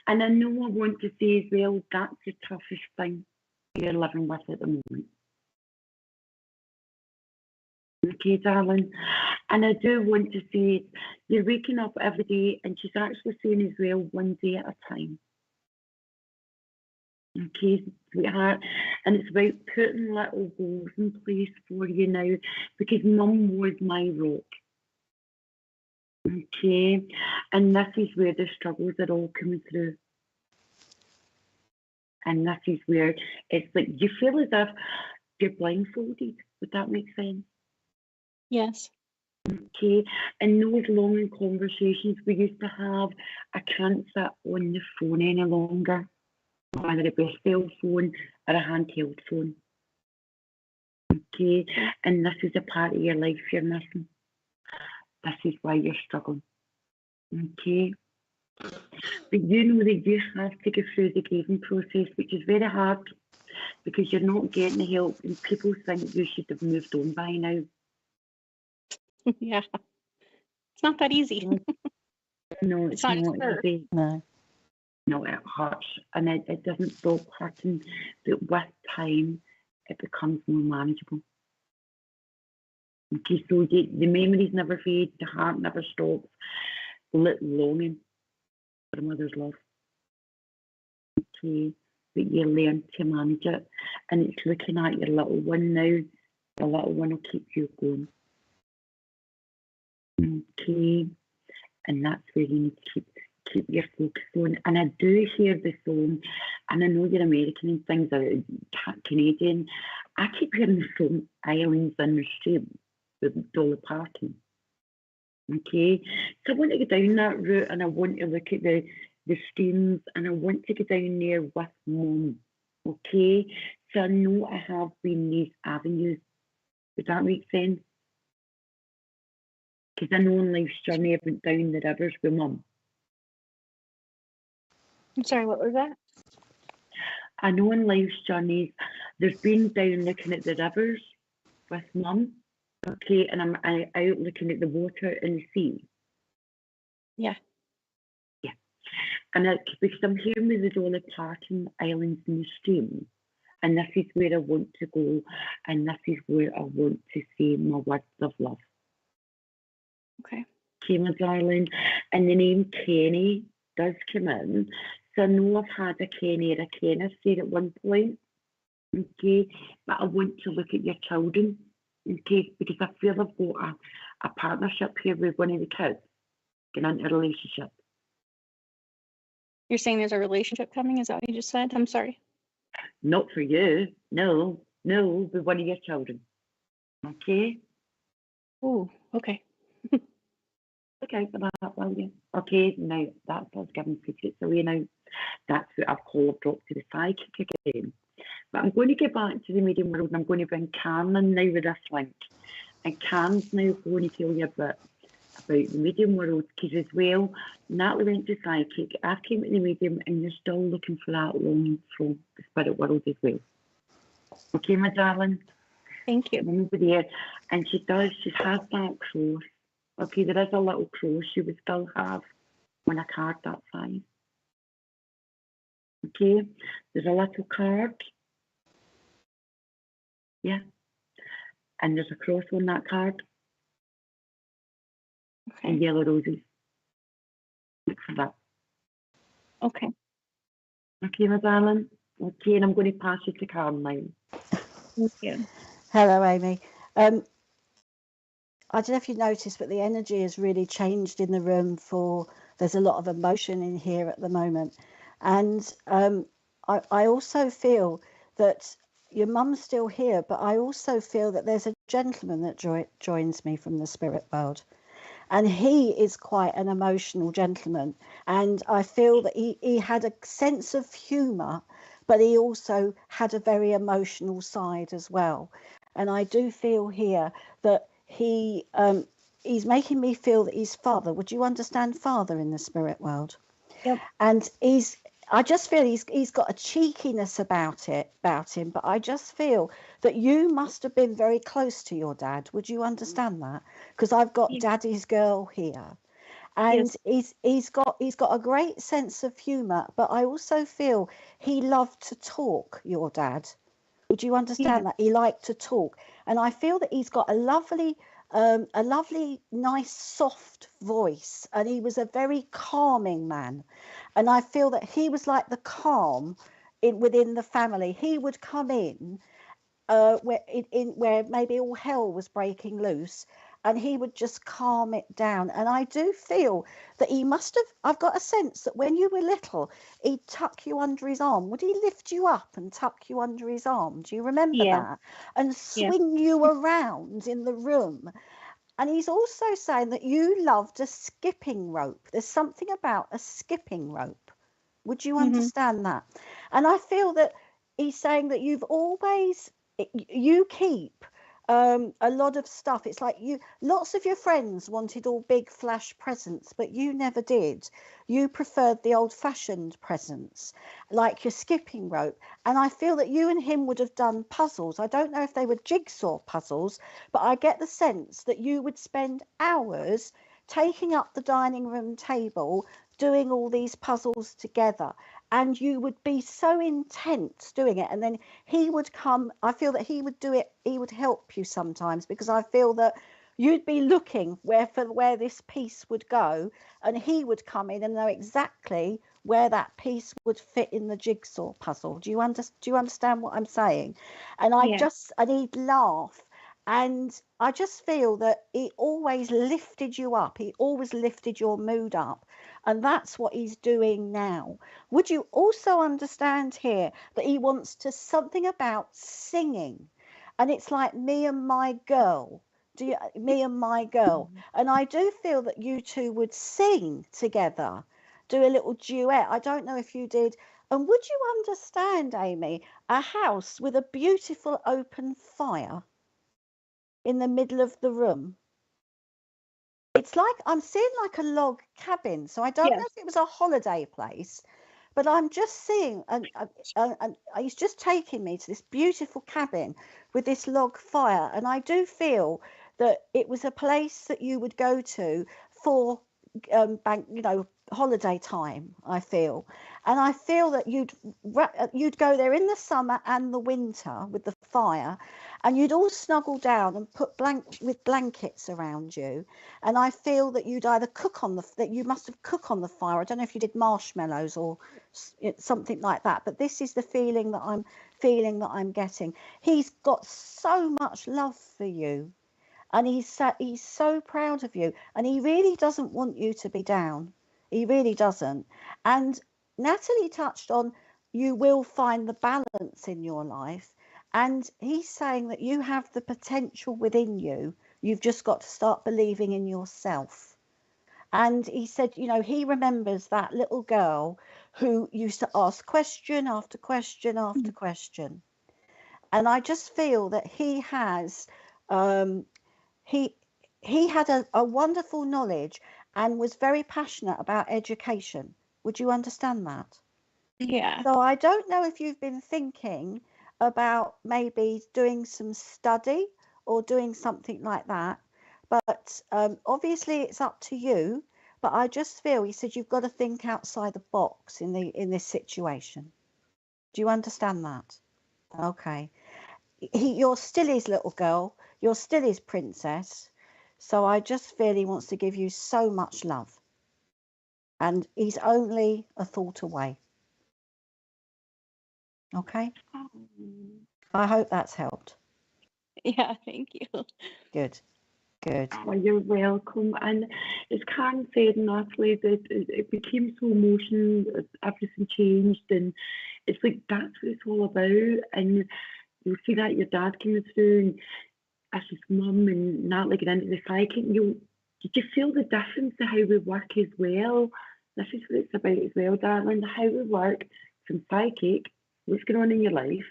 and I know I want to say as well, that's the toughest thing you're living with at the moment. Okay, darling, and I do want to say you're waking up every day, and she's actually saying as well, one day at a time. Okay, sweetheart, and it's about putting little goals in place for you now because mum was my rock. Okay, and this is where the struggles are all coming through. And this is where it's like you feel as if you're blindfolded. Would that make sense? Yes. Okay, and those long conversations we used to have, I can't sit on the phone any longer, whether it be a cell phone or a handheld phone. Okay, and this is a part of your life you're missing. This is why you're struggling. Okay, but you know that you have to go through the grieving process, which is very hard because you're not getting the help, and people think you should have moved on by now. Yeah. It's not that easy. No, It's not fair. easy. No. No, it hurts, and it doesn't stop hurting, but with time, it becomes more manageable. Okay, so the memories never fade, the heart never stops, longing for a mother's love. Okay, but you learn to manage it, and it's looking at your little one now. The little one will keep you going. Okay, and that's where you need to keep your focus on. And I do hear the song, and I know you're American and things are Canadian. I keep hearing the song Islands in the Stream with Dolly Parton. Okay, so I want to go down that route, and I want to look at the streams, and I want to go down there with mum. Okay, so I know I have been these avenues. Does that make sense? Because I know on life's journey I went down the rivers with mum. I'm sorry, what was that? I know in life's journeys there's been down looking at the rivers with mum. Okay, and I'm out looking at the water and the sea. Yeah. Yeah. And because I'm hearing with the Dolly Parton Islands in the Stream, and this is where I want to go, and this is where I want to say my words of love. Okay. Okay, my darling. And the name Kenny does come in. So I know I've had a Kenny or a Kenneth there at one point. Okay, but I want to look at your children. Okay, because I feel I've got a partnership here with one of the kids, getting into a relationship. You're saying there's a relationship coming? Is that what you just said? I'm sorry. Not for you, no, with one of your children. Okay? Ooh, okay. Okay for that, will you? Okay, now that's us giving secrets away now. That's what I've called dropped to the psychic again. But I'm going to get back to the medium world, and I'm going to bring Karen in now with this link. And Karen's now going to tell you a bit about the medium world, because as well, Natalie went to psychic, I came to the medium, and you're still looking for that longing from the spirit world as well. Okay, my darling? Thank you. Over there. And she has that cross. Okay, there is a little cross she would still have on a card that size. Okay, there's a little card. Yeah. And there's a cross on that card. Okay. And yellow roses. Look for that. Okay. Okay, my darling. Okay, and I'm going to pass you to Karen now. Thank you. Hello, Amy. I don't know if you noticed, but the energy has really changed in the room. There's a lot of emotion in here at the moment. And I also feel that your mum's still here, but I also feel that there's a gentleman that joins me from the spirit world. And he is quite an emotional gentleman. And I feel that he had a sense of humour, but he also had a very emotional side as well. And I do feel here that he's making me feel that he's father. Would you understand father in the spirit world? Yep. And I just feel he's got a cheekiness about him, but I just feel that you must have been very close to your dad. Would you understand that? Because I've got daddy's girl here. And Yes. he's got a great sense of humour, but I also feel he loved to talk, your dad. Would you understand that? He liked to talk. And I feel that he's got a lovely, nice, soft voice. And he was a very calming man. And I feel that he was like the calm within the family. He would come in where maybe all hell was breaking loose, and he would just calm it down. And I do feel that he must have, I've got a sense that when you were little, he'd tuck you under his arm. Would he lift you up and tuck you under his arm? Do you remember that? And swing you around in the room. And he's also saying that you loved a skipping rope. There's something about a skipping rope. Would you understand that? And I feel that he's saying that you keep a lot of stuff. It's like lots of your friends wanted all big flash presents, but you never did. You preferred the old-fashioned presents, like your skipping rope. And I feel that you and him would have done puzzles. I don't know if they were jigsaw puzzles, but I get the sense that you would spend hours taking up the dining room table, doing all these puzzles together, and you would be so intense doing it. And then he would come. I feel that he would do it. He would help you sometimes, because I feel that you'd be looking where this piece would go, and he would come in and know exactly where that piece would fit in the jigsaw puzzle. Do you understand what I'm saying? And and he'd laugh. And I just feel that he always lifted you up. He always lifted your mood up. And that's what he's doing now. Would you also understand here that he wants to something about singing? And it's like me and my girl. Me and my girl. And I do feel that you two would sing together, do a little duet. I don't know if you did. And would you understand, Amy, a house with a beautiful open fire in the middle of the room? It's like I'm seeing like a log cabin, so I don't know if it was a holiday place, but I'm just seeing, and he's just taking me to this beautiful cabin with this log fire, and I do feel that it was a place that you would go to for bank, holiday time, I feel. And I feel that you'd go there in the summer and the winter with the fire, and you'd all snuggle down and put blankets around you. And I feel that you'd either that you must have cooked on the fire. I don't know if you did marshmallows or something like that, but this is the feeling that I'm getting. He's got so much love for you, and he's so proud of you, and he really doesn't want you to be down. He really doesn't. And Natalie touched on, you will find the balance in your life, and he's saying that you have the potential within you. You've just got to start believing in yourself. And he said, he remembers that little girl who used to ask question after question after question. And I just feel that he has he had a wonderful knowledge and was very passionate about education. Would you understand that? Yeah. So I don't know if you've been thinking about maybe doing some study or doing something like that, but obviously it's up to you. But I just feel, he said, you've got to think outside the box in this situation. Do you understand that? Okay. You're still his little girl. You're still his princess. So I just feel he wants to give you so much love. And he's only a thought away. Okay? I hope that's helped. Yeah, thank you. Good. Good. Oh, you're welcome. And as Karen said, Natalie, that it became so emotional, everything changed, and it's like that's what it's all about. And you'll see that your dad coming through, and as his mum and Natalie get into the psychic, did you feel the difference to how we work as well? This is what it's about as well, darling, how we work from psychic, what's going on in your life.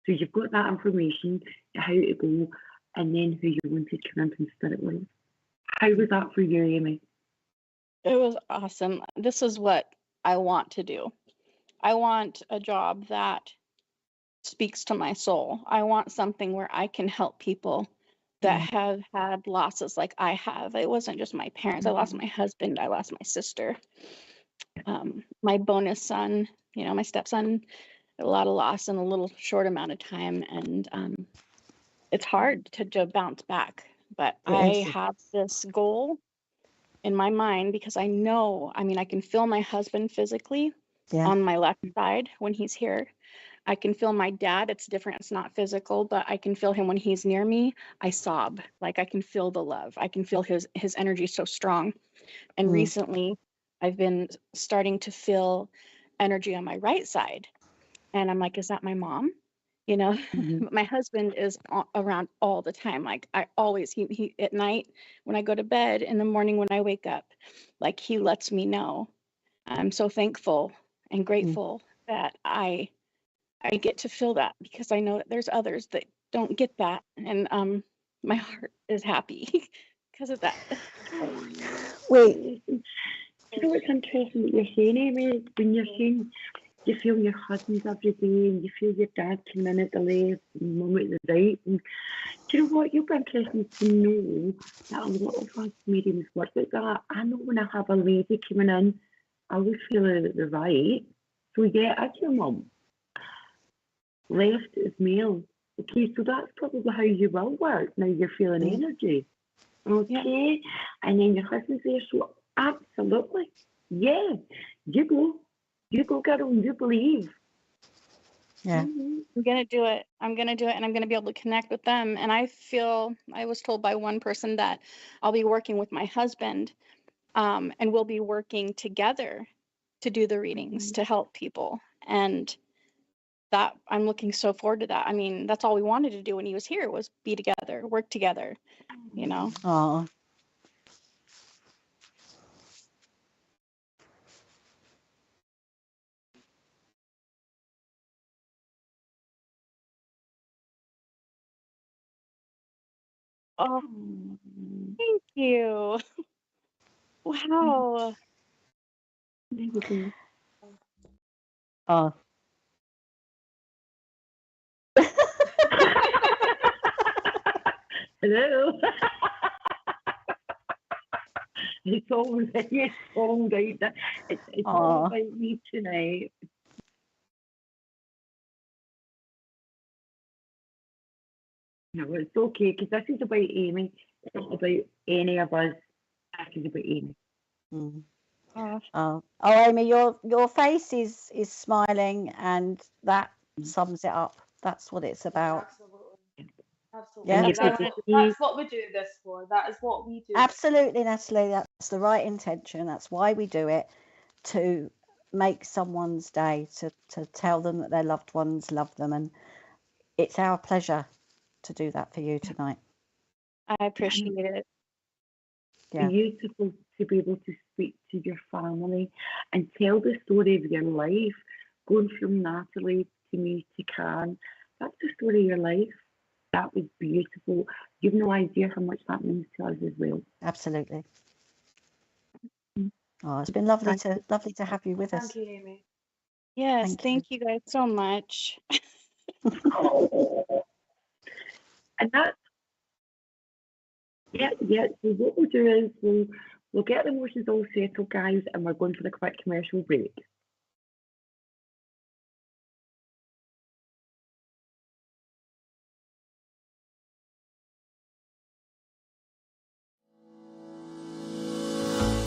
So you've got that information, how to go, and then who you want to come in from spirit world. How was that for you, Amy? It was awesome. This is what I want to do. I want a job that speaks to my soul. I want something where I can help people that have had losses like I have. It wasn't just my parents. I lost my husband. I lost my sister. My bonus son, my stepson, a lot of loss in a little short amount of time. And it's hard to bounce back. But I have this goal in my mind because I know, I can feel my husband physically on my left side when he's here. I can feel my dad. It's different. It's not physical, but I can feel him when he's near me. I sob. Like I can feel the love. I can feel his energy so strong. And recently I've been starting to feel energy on my right side. And I'm like, is that my mom? But my husband is around all the time. Like I always, he at night when I go to bed, in the morning when I wake up, like he lets me know. I'm so thankful and grateful that I get to feel that, because I know that there's others that don't get that. And my heart is happy because of that. Wait. You know what's interesting what you're saying, Amy? When you're saying you feel your husband every day and you feel your dad come in at the left and mum at the right. And do you know what? You'll be interested to know that a lot of us mediums work like that. I know when I have a lady coming in, I always feel her at the right. So yeah, that's your mum. Left is male. Okay, so that's probably how you will work. Now you're feeling energy. Okay, and then your husband's there, so absolutely. Yeah, you go, girl, you believe. Yeah. I'm going to do it. I'm going to do it, and I'm going to be able to connect with them. And I was told by one person that I'll be working with my husband, and we'll be working together to do the readings, to help people. And that I'm looking so forward to that. That's all we wanted to do when he was here, was be together, work together, Oh. Oh, thank you. Wow. There we go. Oh. Hello. It's all right. It's all right. It's all Oh, about me tonight. No, it's okay because this is about Amy. It's not about any of us. This is about Amy. mm. Oh, Oh, Amy, your face is smiling, and that sums it up. That's what it's about. Absolutely. Absolutely. Yeah, And you've that's got what to I, see, That's what we do this for. That is what we do this absolutely, Natalie. That's the right intention. That's why we do it, to make someone's day, to tell them that their loved ones love them, and it's our pleasure to do that for you tonight. I appreciate it. Yeah. beautiful to be able to speak to your family and tell the story of your life, going from Natalie to me to Karen. That's the story of your life. That was beautiful. You've no idea how much that means to us as well. Absolutely. Mm. Oh, it's been lovely Thank to have you with Thank us. you, Amy. Yes, Thank you. thank you guys so much. you. And that's, yeah, yeah. So what we'll do is we'll get the emotions all settled, guys, and we're going for a quick commercial break.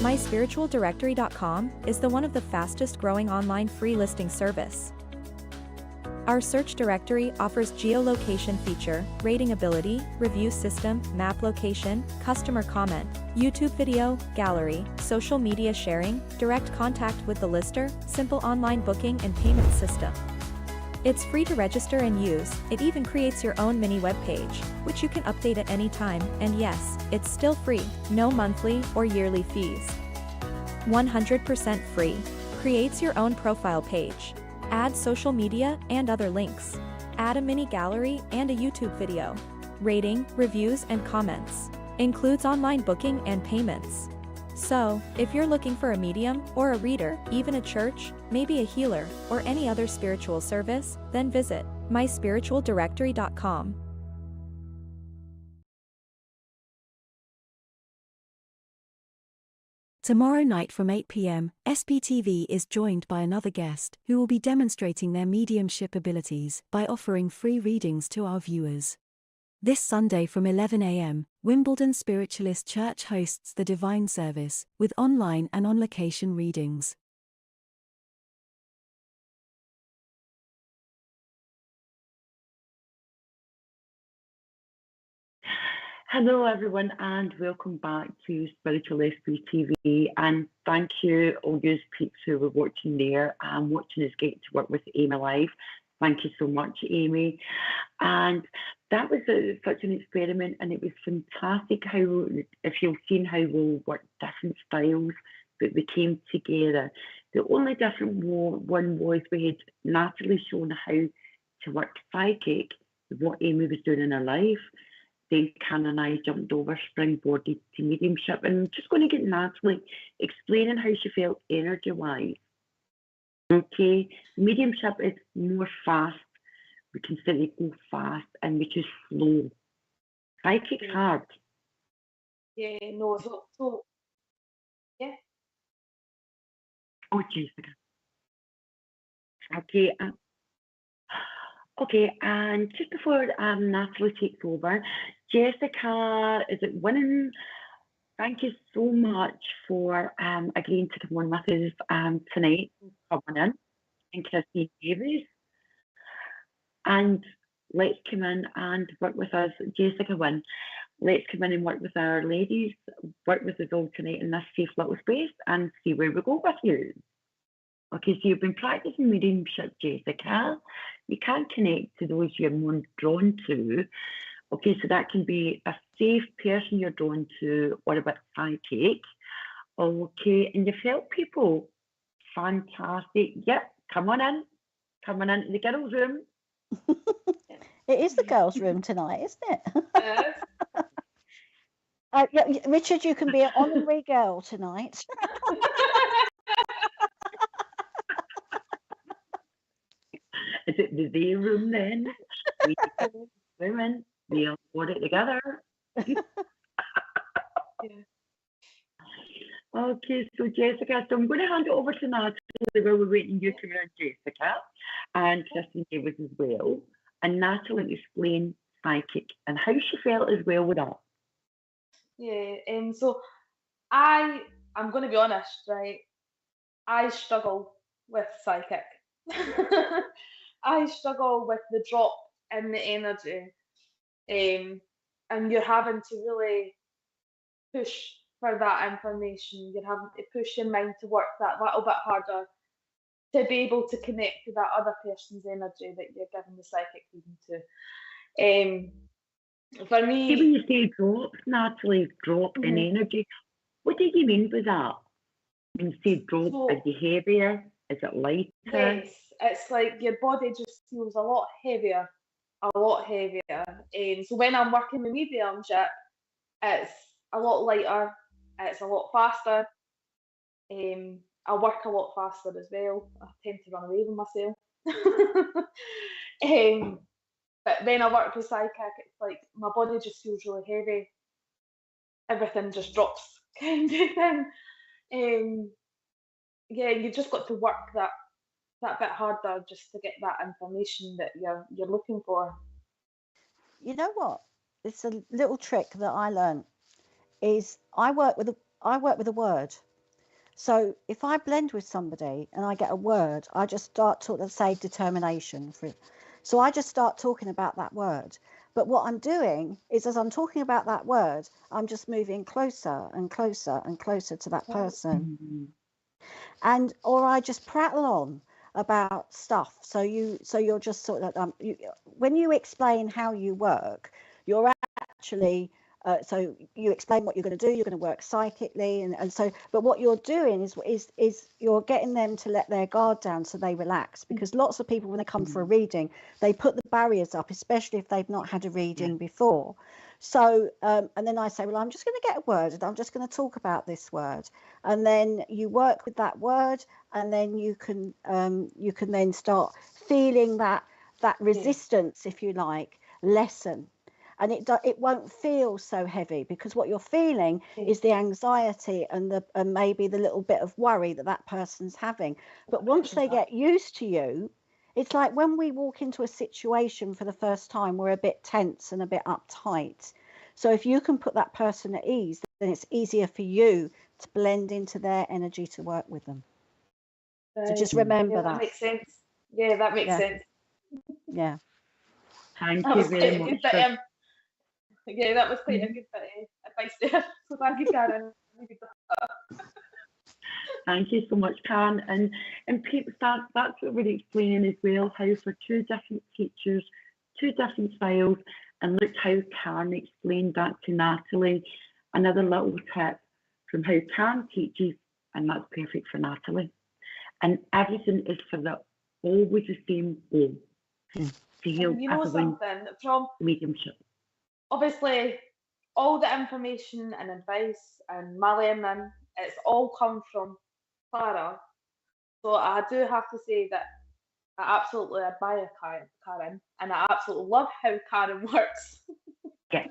MySpiritualDirectory.com is the one of the fastest growing online free listing service. Our search directory offers geolocation feature, rating ability, review system, map location, customer comment, YouTube video, gallery, social media sharing, direct contact with the lister, simple online booking and payment system. It's free to register and use. It even creates your own mini web page, which you can update at any time, and yes, it's still free, no monthly or yearly fees. 100% free. Creates your own profile page. Add social media and other links. Add a mini gallery and a YouTube video. Rating, reviews and comments. Includes online booking and payments. So, if you're looking for a medium or a reader, even a church, maybe a healer, or any other spiritual service, then visit myspiritualdirectory.com. Tomorrow night from 8 p.m., SPTV is joined by another guest who will be demonstrating their mediumship abilities by offering free readings to our viewers. This Sunday from 11 a.m., Wimbledon Spiritualist Church hosts the Divine Service with online and on-location readings. Hello, everyone, and welcome back to Spiritual SP TV. And thank you, all you peeps who were watching there and watching us get to work with Amy Live. Thank you so much, Amy. And that was such an experiment, and it was fantastic how, if you've seen how we worked different styles, but we came together. The only different one was we had Natalie shown how to work psychic, what Amy was doing in her life. Then Karen and I jumped over, springboarded to mediumship, and I'm just going to get Natalie explaining how she felt energy-wise. Okay, mediumship is more fast. We can simply go fast and we just flow. Psychic's hard. Yeah, no, so yeah. Oh, Jessica. Okay. Okay, and just before Natalie takes over, Jessica, is it winning? Thank you so much for agreeing to come on with us tonight, coming in, and Christine Davies. And let's come in and work with us, Jessica Wynn. Let's come in and work with our ladies, work with us all tonight in this safe little space and see where we go with you. Okay, so you've been practicing mediumship, Jessica. You can connect to those you're more drawn to. Okay, so that can be a safe person you're drawn to or a bit psychic. Okay, and you've helped people. Fantastic. Yep, come on in. Coming into the girls' room. It is the girls' room tonight, isn't it? Yes. Yeah, Richard, you can be an honorary girl tonight. Is it the day room then? We women, we'll put it together. Yeah. Okay, so Jessica, so I'm going to hand it over to Natalie while we're waiting you to on Jessica and Kristen Davis as well. And Natalie explain psychic and how she felt as well with that. Yeah, so I'm going to be honest, right? I struggle with psychic. I struggle with the drop in the energy, and you're having to really push for that information. You're having to push your mind to work that little bit harder to be able to connect to that other person's energy that you're giving the psychic reading to. For me, when you say drop, Natalie, drop in energy, what do you mean by that? When you say drop, so, is it heavier? Is it lighter? Yes, it's like your body just feels a lot heavier. So when I'm working with mediumship, it's a lot lighter, it's a lot faster. I work a lot faster as well. I tend to run away with myself. But when I work with psychic, it's like my body just feels really heavy. Everything just drops, kind of thing. Yeah, you just got to work that bit harder just to get that information that you're looking for. You know what? It's a little trick that I learned. Is I work with a word. So if I blend with somebody and I get a word, I just start talking, say determination for it. So I just start talking about that word. But what I'm doing is, as I'm talking about that word, I'm just moving closer and closer and closer to that person. And or I just prattle on about stuff. So you're just sort of when you explain how you work, you're actually so you explain what you're going to do. You're going to work psychically, and so. But what you're doing is you're getting them to let their guard down so they relax. Because lots of people, when they come for a reading, they put the barriers up, especially if they've not had a reading before. So and then I say, well, I'm just going to get a word, and I'm just going to talk about this word, and then you work with that word, and then you can then start feeling that resistance, if you like, lessen. And it won't feel so heavy, because what you're feeling is the anxiety and maybe the little bit of worry that person's having. But once they get used to you, it's like when we walk into a situation for the first time, we're a bit tense and a bit uptight. So if you can put that person at ease, then it's easier for you to blend into their energy to work with them. So just remember that. Makes sense. Yeah, that makes sense. Yeah. Thank you very much. Yeah, that was quite a good bit of advice there. So thank you, Karen. Thank you so much, Karen. And people, that's what we're explaining as well, how for two different teachers, two different styles, and look how Karen explained that to Natalie. Another little tip from how Karen teaches, and that's perfect for Natalie. And everything is for always the same goal, to help everyone from mediumship. Obviously, all the information and advice and my learning, it's all come from Clara. So I do have to say that I absolutely admire Karen, and I absolutely love how Karen works. Yeah.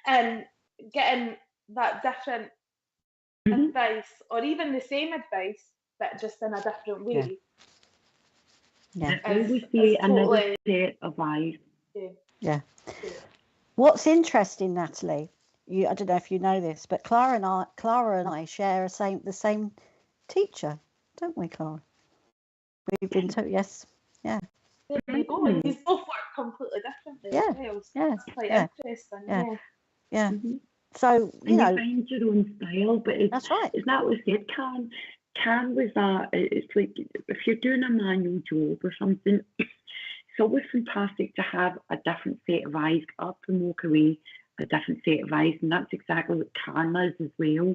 And getting that different advice, or even the same advice, but just in a different way. Yeah. Always see another set of eyes. Yeah. What's interesting, Natalie, I don't know if you know this, but Clara and I share the same teacher, don't we, Clara? We've been told, yes. Yeah. There you go. And these both work completely differently. Yeah. That's quite interesting. Yeah. So you find your own style, but that's right. It's not what said, Karen was that. It's like if you're doing a manual job or something, it's always fantastic to have a different set of eyes, up and walk away, a different set of eyes, and that's exactly what Karen does as well.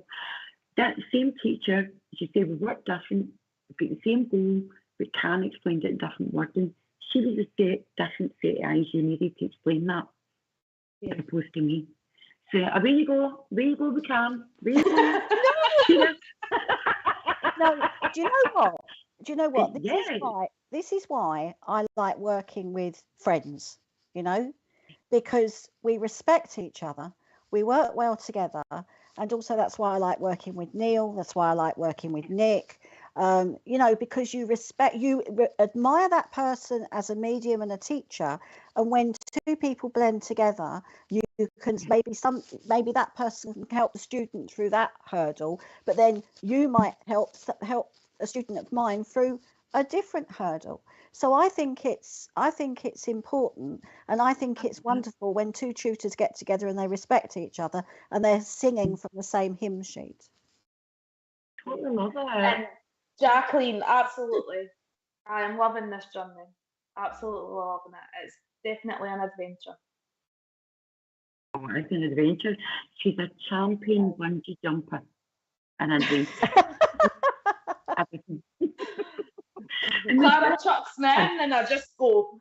That same teacher, as you say, we work different, we've got the same goal, but Karen explained it in different wording. She was a different set of eyes you needed to explain that, as opposed to me. So away you go, we can. Away you go. No, do you know what? This is why I like working with friends, because we respect each other, we work well together, And also that's why I like working with Neil. That's why I like working with Nick. You know, because you admire that person as a medium and a teacher, and when two people blend together, you can maybe that person can help the student through that hurdle, but then you might help a student of mine through a different hurdle. So I think it's important, and I think it's wonderful when two tutors get together and they respect each other and they're singing from the same hymn sheet. Totally love it. And Jacqueline, absolutely. I am loving this journey. Absolutely loving it. It's definitely an adventure. Oh, it's an adventure. She's a champion bungee jumper. An adventure. Everything. Clara chucks me in and I just go.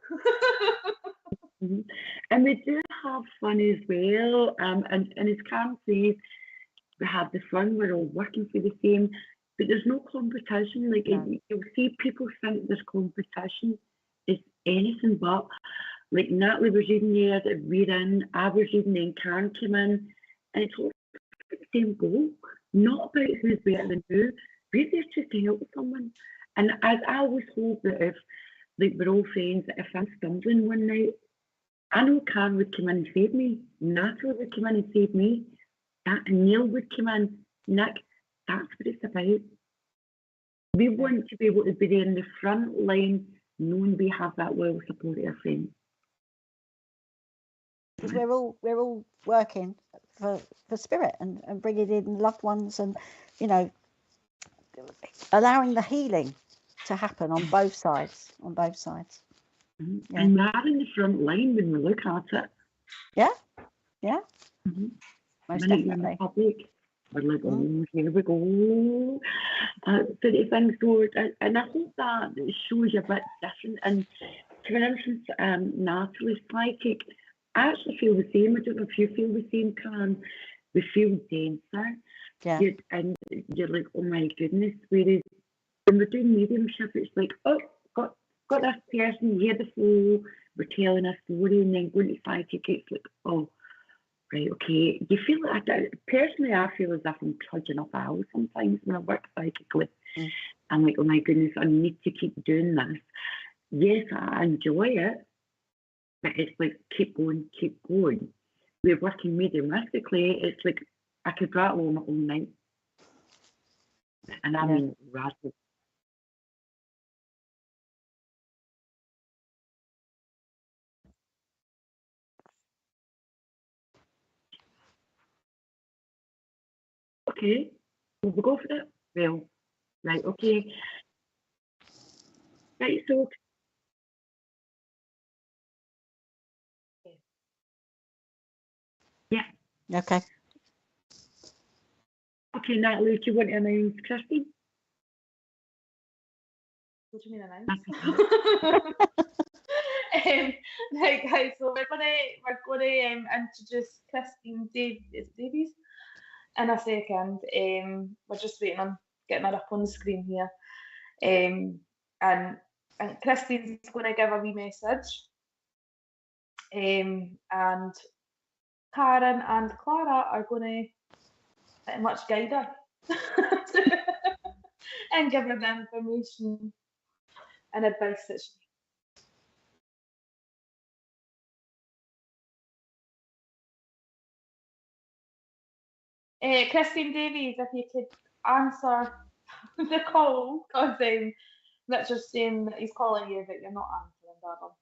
And we do have fun as well. And as Cam says, we have the fun. We're all working for the same, but there's no competition. Like you'll see people think there's competition. It's anything but. Like Natalie was reading there that we're in. I was reading, then Karen came in, and it's all the same goal. Not about who's better than who. We're there just to help someone. And as I always hope that if, like, we're all friends, that if I'm stumbling one night, I know Karen would come in and save me. Natalie would come in and save me. And Neil would come in. Nick, that's what it's about. We want to be able to be there in the front line, knowing we have that loyal support of our friends. Because we're all working for spirit and bringing in loved ones, and you know, allowing the healing to happen on both sides. Mm-hmm. Yeah. And we're in the front line when we look at it. Yeah. Mm-hmm. Most definitely. Public, we're like, oh, here we go. So things go, and I hope that it shows you a bit different. And for instance, Natalie's psychic, I actually feel the same. I don't know if you feel the same, Karen. We feel denser. Yeah. And you're like, oh my goodness. Whereas when we're doing mediumship, it's like, oh, got this person, hear the flow, we're telling a story, and then going to psychic, it's like, oh, right, okay. You feel like personally, I feel as if I'm trudging up a house sometimes when I work psychically. I'm like, oh my goodness, I need to keep doing this. Yes, I enjoy it, but it's like, keep going. We're working mediumistically, it's like, I could rattle on all night. And I mean, rattle. Okay, will we go for it? Well, right, okay. Right, so. Yeah. Okay. Okay, Natalie, do you want to announce Christine? What do you mean announce? Right, guys, so we're gonna introduce Christine Davies in a second. We're just waiting on getting her up on the screen here. And Christine's going to give a wee message. And Karen and Clara are going to pretty much guide her and give her the information and advice that she needs. Christine Davies, if you could answer the call, because Richard's saying that he's calling you, but you're not answering, darling.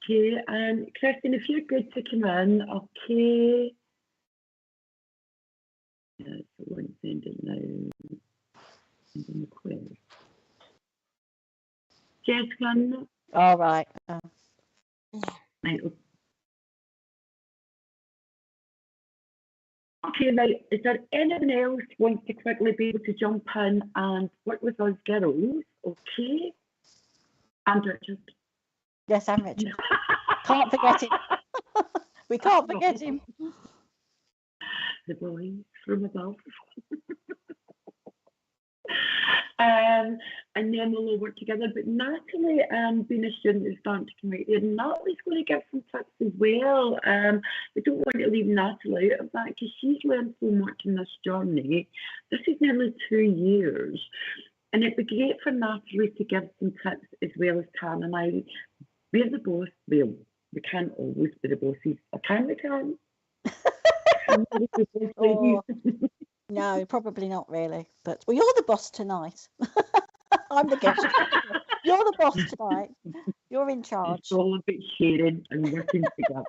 Okay, and Christine, if you're good to come in, okay. Yeah, so I won't send it now. Send the quiz. Jessica. All right. Right. Okay, now, is there anyone else wants to quickly be able to jump in and work with us girls? Okay. And Richard. Yes, I'm Richard. Can't forget him. We can't forget him. The boys from above. and then we'll all work together. But Natalie, being a student is starting to come out there, Natalie's going to give some tips as well. We don't want to leave Natalie out of that because she's learned so much in this journey. This is nearly 2 years. And it'd be great for Natalie to give some tips as well as Tan and I. We're the boss. Well, we can't always be the bosses. I can, we can. Oh, no, probably not really. But well, you're the boss tonight. I'm the guest. You're the boss tonight. You're in charge. It's all about sharing and working together.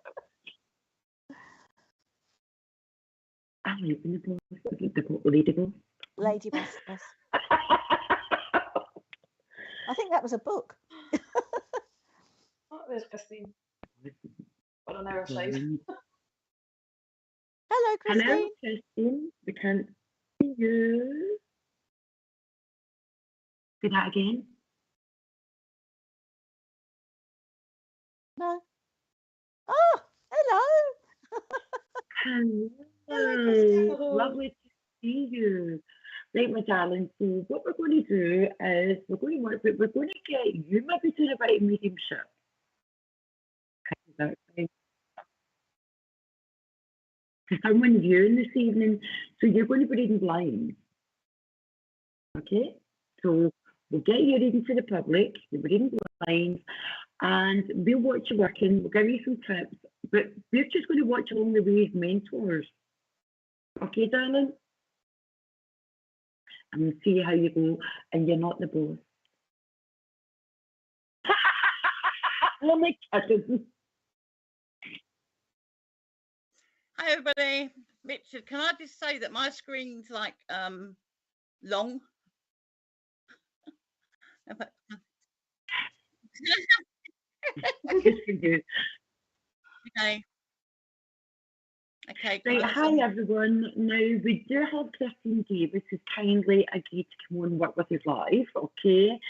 I like the boss. The lady boss. Lady boss, yes. I think that was a book. Oh, there's Christine. On our side. Hello, Christine. Hello, Christine. We can't see you. Say that again. No. Oh, hello. Hello. Christine. Lovely to see you. Right, my darling. So what we're going to do is we're going to work, but we're going to get you maybe doing a bit of mediumship. To someone viewing this evening, so you're going to be reading blinds. Okay, so we'll get you reading to the public, you'll be reading blinds, and we'll watch you working, we'll give you some tips, but we're just going to watch along the way as mentors. Okay, darling? And we'll see how you go, and you're not the boss. Oh my God. Hi everybody, Richard. Can I just say that my screen's like long? Good for you. Okay. Okay. Right, hi everyone. Now we do have Christine Davis who's kindly agreed to come on and work with us live, okay?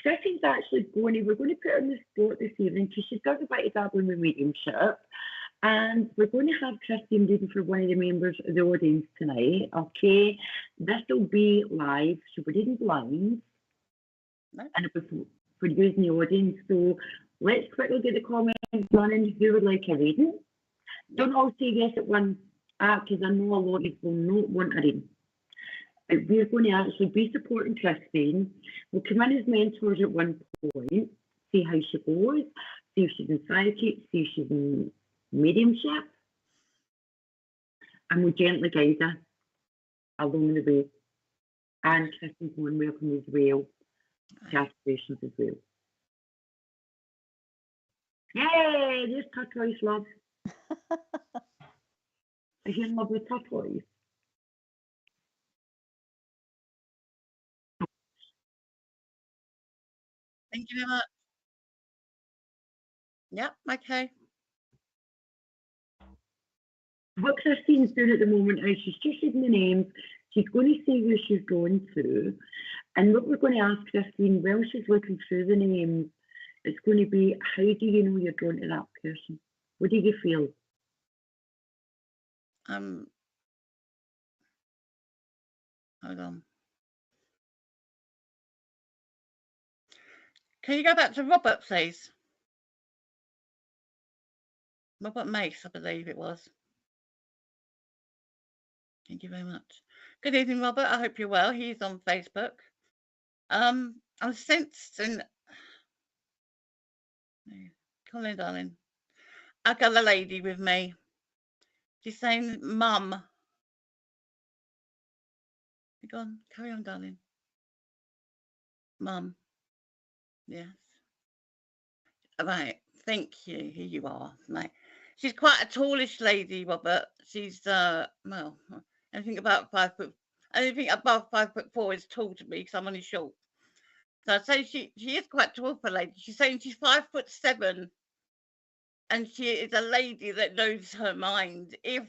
Christine's actually we're going to put her on the spot this evening because she's got a bit of dabbling with mediumship. And we're going to have Christine reading for one of the members of the audience tonight, okay? This will be live, so we're reading blinds, and it'll be for you in the audience. So let's quickly get the comments running. Who would like a reading? Don't all say yes at once, because I know a lot of people not want a reading. But we're going to actually be supporting Christine. We'll come in as mentors at one point, see how she goes, see if she's in psychic, see if she's in mediumship, and we'll gently guide her along the way. And Christine's one welcome as well, to aspirations as well. Yay, there's turquoise, love. Are you in love with turquoise? Thank you very much. Yep, okay. What Christine's doing at the moment is she's just reading the names. She's going to say who she's going to. And what we're going to ask Christine while she's looking through the names, it's going to be, how do you know you're drawn to that person? What do you feel? Hold on. Can you go back to Robert, please? Robert Mace, I believe it was. Thank you very much. Good evening, Robert. I hope you're well. He's on Facebook. I'm sensing. Colin, darling. I got a lady with me. She's saying, Mum. You go on, carry on, darling. Mum. Yes. Right. Thank you. Here you are, mate. She's quite a tallish lady, Robert. She's well, anything above 5'4" is tall to me because I'm only short. So I'd say she is quite tall for a lady. She's saying she's 5'7", and she is a lady that knows her mind. If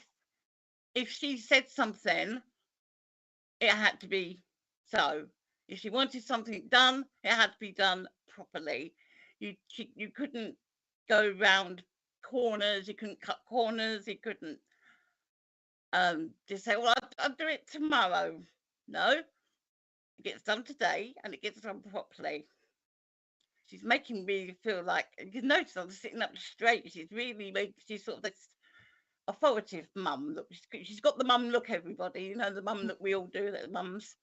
she said something, it had to be so. If she wanted something done, it had to be done properly. You couldn't go round corners. You couldn't cut corners. You couldn't just say, well, I'll do it tomorrow. No, It gets done today and it gets done properly. She's making me feel like, you notice I'm sitting up straight. She's sort of this authoritative mum. Look, she's got the mum look, everybody. You know, the mum that we all do, the mums.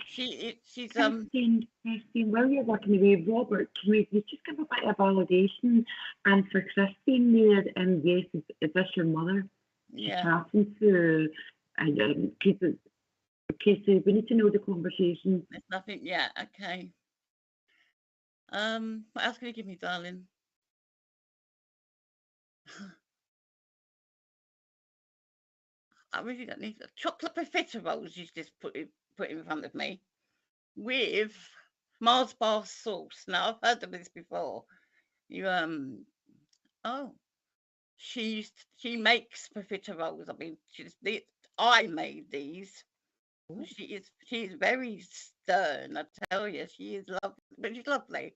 She's Christine, while you're working away, Robert, can you just give a bit of validation? And for Christine there, yes, is this your mother? yeah. Chatting to, and okay, so we need to know the conversation. There's nothing yet. Okay. What else can you give me, darling? I really don't need chocolate profiteroles. You just put in front of me with Mars bar sauce. Now I've heard of this before. You she makes profiteroles. I mean, I made these. She's very stern. I tell you, she is lovely, but she's lovely.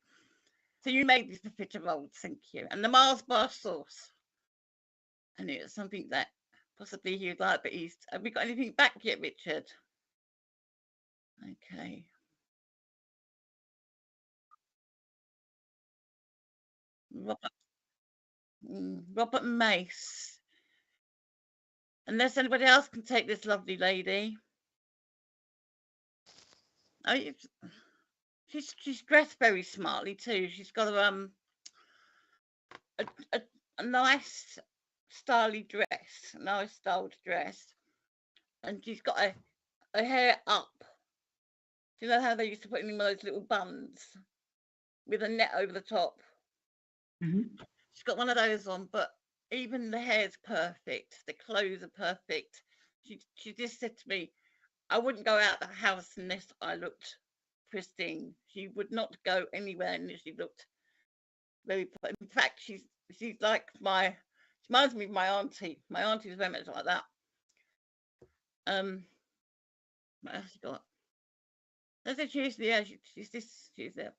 So you made these profiteroles, thank you, and the Mars bar sauce. And it's something that possibly he would like, but have we got anything back yet, Richard? Okay. Robert Mace. Unless anybody else can take this lovely lady. Oh, she's dressed very smartly too. She's got a nice styled dress, and she's got her hair up. Do you know how they used to put in one of those little buns with a net over the top? Mm-hmm. She's got one of those on, but even the hair's perfect. The clothes are perfect. She just said to me, I wouldn't go out the house unless I looked pristine. She would not go anywhere unless she looked very. In fact, she's like she reminds me of my auntie. My auntie was very much like that. What else she got? She's there.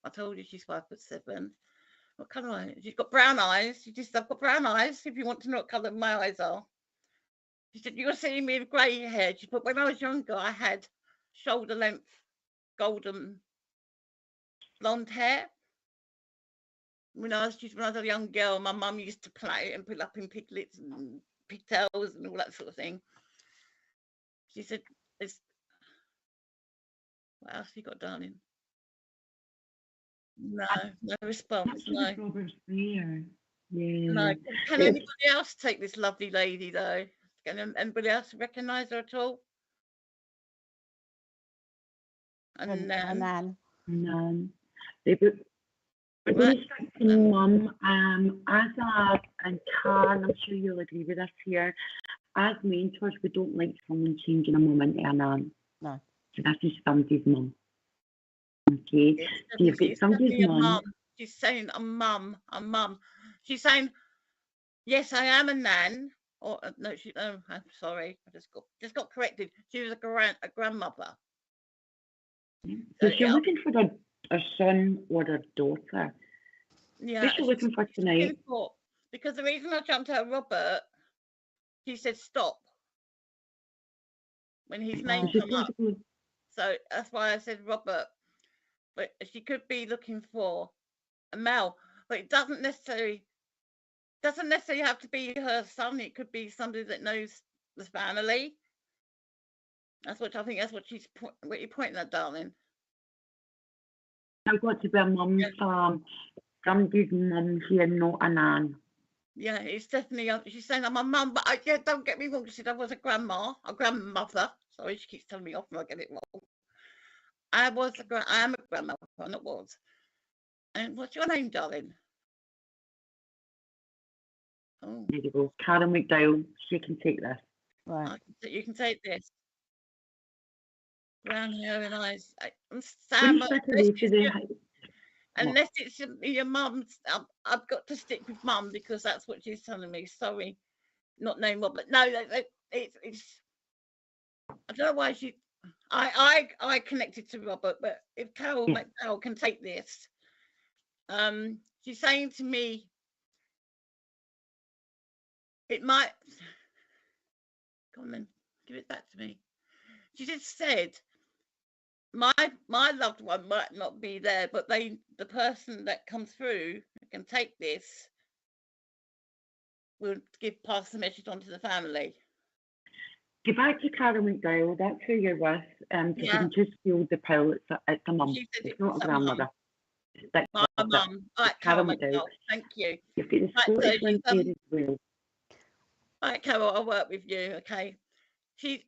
I told you she's 5'7". What colour eyes? She's got brown eyes. I've got brown eyes. If you want to know what colour my eyes are. She said, you're seeing me with grey hair. She put, when I was younger, I had shoulder length, golden blonde hair. When I was a young girl, my mum used to play and put up in piglets and pigtails and all that sort of thing. She said, what else have you got, darling? No response. No. Robert's there. Yeah. No. Can anybody else take this lovely lady though? Can anybody else recognise her at all? And Nan. None. We're going to stick to Mum. And Karen, I'm sure you'll agree with us here. As mentors, we don't like someone changing a mum into a nan. No. So that's just somebody's mum. Okay. So you've got somebody's mum. She's saying a mum. She's saying, yes, I am a nan. Or no, I'm sorry, I just got corrected. She was a grandmother. So she's looking for a son or a daughter. Yeah. Who's she looking for tonight? Because the reason I jumped out Robert, he said stop when his name came up. So that's why I said Robert. But she could be looking for a male. But it doesn't necessarily have to be her son. It could be somebody that knows the family. That's what you're pointing at, darling. I've got to be a mum. Somebody's mum here, not a nan. Yeah, it's definitely. She's saying I'm a mum, but don't get me wrong. She said I was a grandmother. Sorry, she keeps telling me often I get it wrong. I am a grandmother, not was. And what's your name, darling? Oh. There you go. Karen McDowell, she can take this. Right. You can take this. Brown hair and eyes. Sam, unless it's your mum's, I've got to stick with mum because that's what she's telling me. Sorry, not knowing what, but no, it's. I don't know why I connected to Robert, but if Carol McDowell can take this, she's saying to me, it might. Come on then, give it back to me. She just said my loved one might not be there, but the person that comes through can take this, will pass the message on to the family. Go back to Clara McDowell, that's who you're with. You can just feel the pull. It's a mum. It's not a grandmother. My mum. Right, Clara McDowell. Thank you. You've got the Scottish one there as well. Right, Carol, I'll work with you, okay? She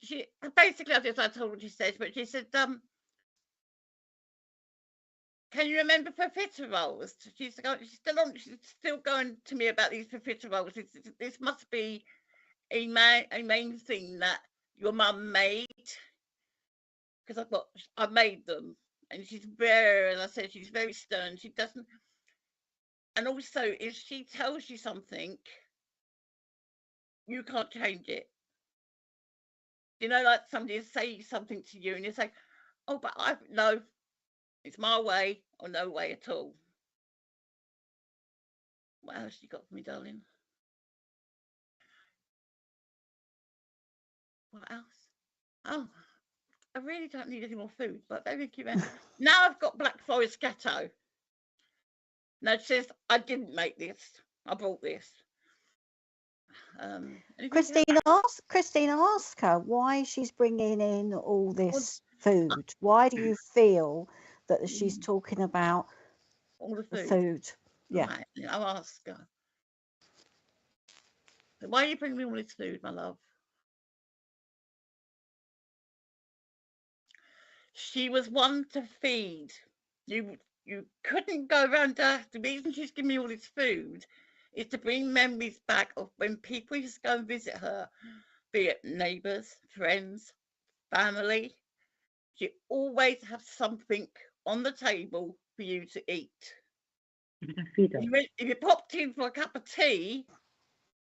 basically, I told what she said, but she said, can you remember profiteroles? She's still going to me about these profiteroles. This must be a main thing that your mum made, because I made them, and she's very, as I said, she's very stern. She doesn't, and also if she tells you something, you can't change it. You know, like somebody say something to you and you say, oh, but no, it's my way or no way at all. What else you got for me, darling? What else? Oh, I really don't need any more food, but thank you. Now I've got Black Forest Gatto. Now it says, I didn't make this. I bought this. Christina, ask her why she's bringing in all this food. Why do you feel that she's talking about all the food? Yeah. Right, I'll ask her. Why are you bringing me all this food, my love? She was one to feed. You couldn't go around her. The reason she's giving me all this food is to bring memories back of when people used to go and visit her, be it neighbours, friends, family. She always has something on the table for you to eat. If you popped in for a cup of tea,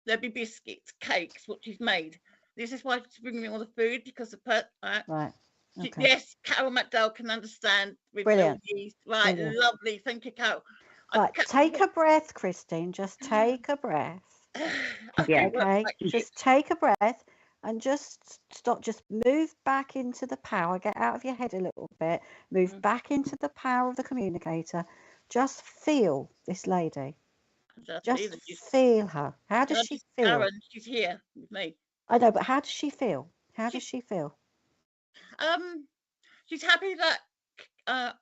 there'd be biscuits, cakes, what she's made. This is why she's bringing me all the food, because the right. Okay. Yes, Carol McDowell can understand with brilliant. Right, brilliant. Lovely. Thank you, Carol. Right, take a breath, Christine. Just take a breath. Okay, just take a breath and just stop. Just move back into the power. Get out of your head a little bit. Move back into the power of the communicator. Just feel this lady. Just feel her. How does she feel? Karen, she's here with me. I know, but how does she feel? How does she feel? She's happy that